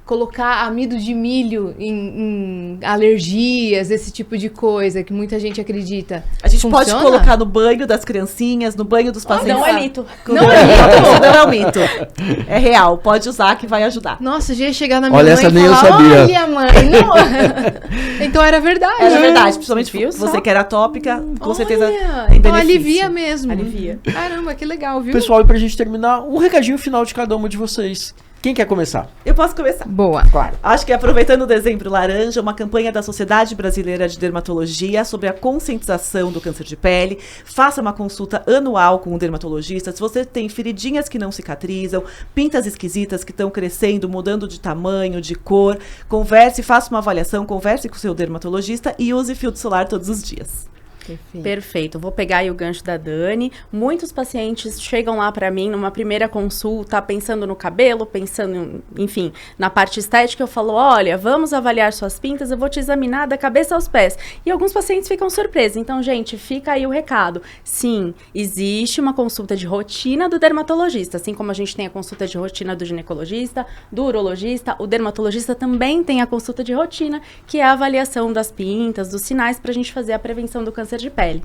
Colocar amido de milho em alergias, esse tipo de coisa que muita gente acredita. A gente Funciona? pode colocar no banho das criancinhas, no banho dos pacientes. Não é mito. Não é mito, não é um mito. É real, pode usar que vai ajudar. Nossa, já ia chegar na minha Olha, mãe essa e nem eu falar, sabia. olha, mãe, não... Então era verdade. É né? verdade, principalmente Viu você só? que era atópica, com certeza Olha, tem então benefício. alivia mesmo. Alivia. Caramba, que legal, viu? Pessoal, e pra gente terminar, um recadinho final de cada uma de vocês. Quem quer começar? Eu posso começar. Boa. Claro. Acho que aproveitando o Dezembro Laranja, uma campanha da Sociedade Brasileira de Dermatologia sobre a conscientização do câncer de pele. Faça uma consulta anual com um dermatologista. Se você tem feridinhas que não cicatrizam, pintas esquisitas que estão crescendo, mudando de tamanho, de cor, converse, faça uma avaliação, converse com o seu dermatologista e use filtro solar todos os dias. Perfeito. Vou pegar aí o gancho da Dani. Muitos pacientes chegam lá para mim numa primeira consulta pensando no cabelo, pensando, enfim, na parte estética. Eu falo, olha, vamos avaliar suas pintas, eu vou te examinar da cabeça aos pés. E alguns pacientes ficam surpresos. Então, gente, fica aí o recado. Sim, existe uma consulta de rotina do dermatologista. Assim como a gente tem a consulta de rotina do ginecologista, do urologista, o dermatologista também tem a consulta de rotina, que é a avaliação das pintas, dos sinais, para a gente fazer a prevenção do câncer de pele.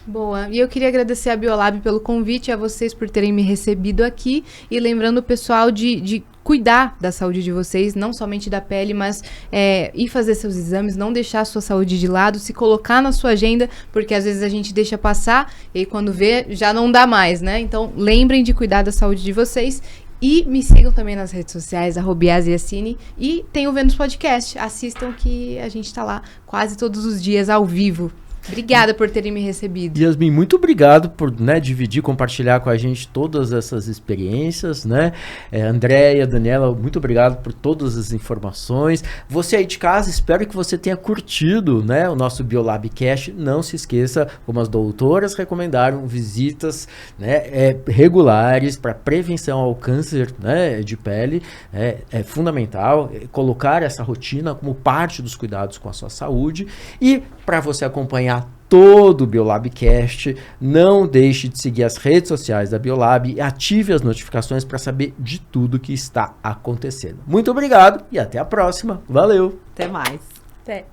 Boa. E eu queria agradecer a Biolab pelo convite, a vocês por terem me recebido aqui e lembrando o pessoal de cuidar da saúde de vocês, não somente da pele, mas ir fazer seus exames, não deixar a sua saúde de lado, se colocar na sua agenda, porque às vezes a gente deixa passar e aí, quando vê, já não dá mais, né? Então, lembrem de cuidar da saúde de vocês. E me sigam também nas redes sociais, @Biasiassine, e tem o Vênus Podcast. Assistam que a gente tá lá quase todos os dias ao vivo. Obrigada por terem me recebido. Yasmin, muito obrigado por dividir, compartilhar com a gente todas essas experiências, né? Andréia, Daniela, muito obrigado por todas as informações. Você aí de casa, espero que você tenha curtido, né, o nosso Biolabcast. Não se esqueça, como as doutoras recomendaram, visitas, né, regulares para prevenção ao câncer, né, de pele. É fundamental colocar essa rotina como parte dos cuidados com a sua saúde. E para você acompanhar todo o Biolabcast, não deixe de seguir as redes sociais da Biolab e ative as notificações para saber de tudo que está acontecendo. Muito obrigado e até a próxima. Valeu! Até mais. Até.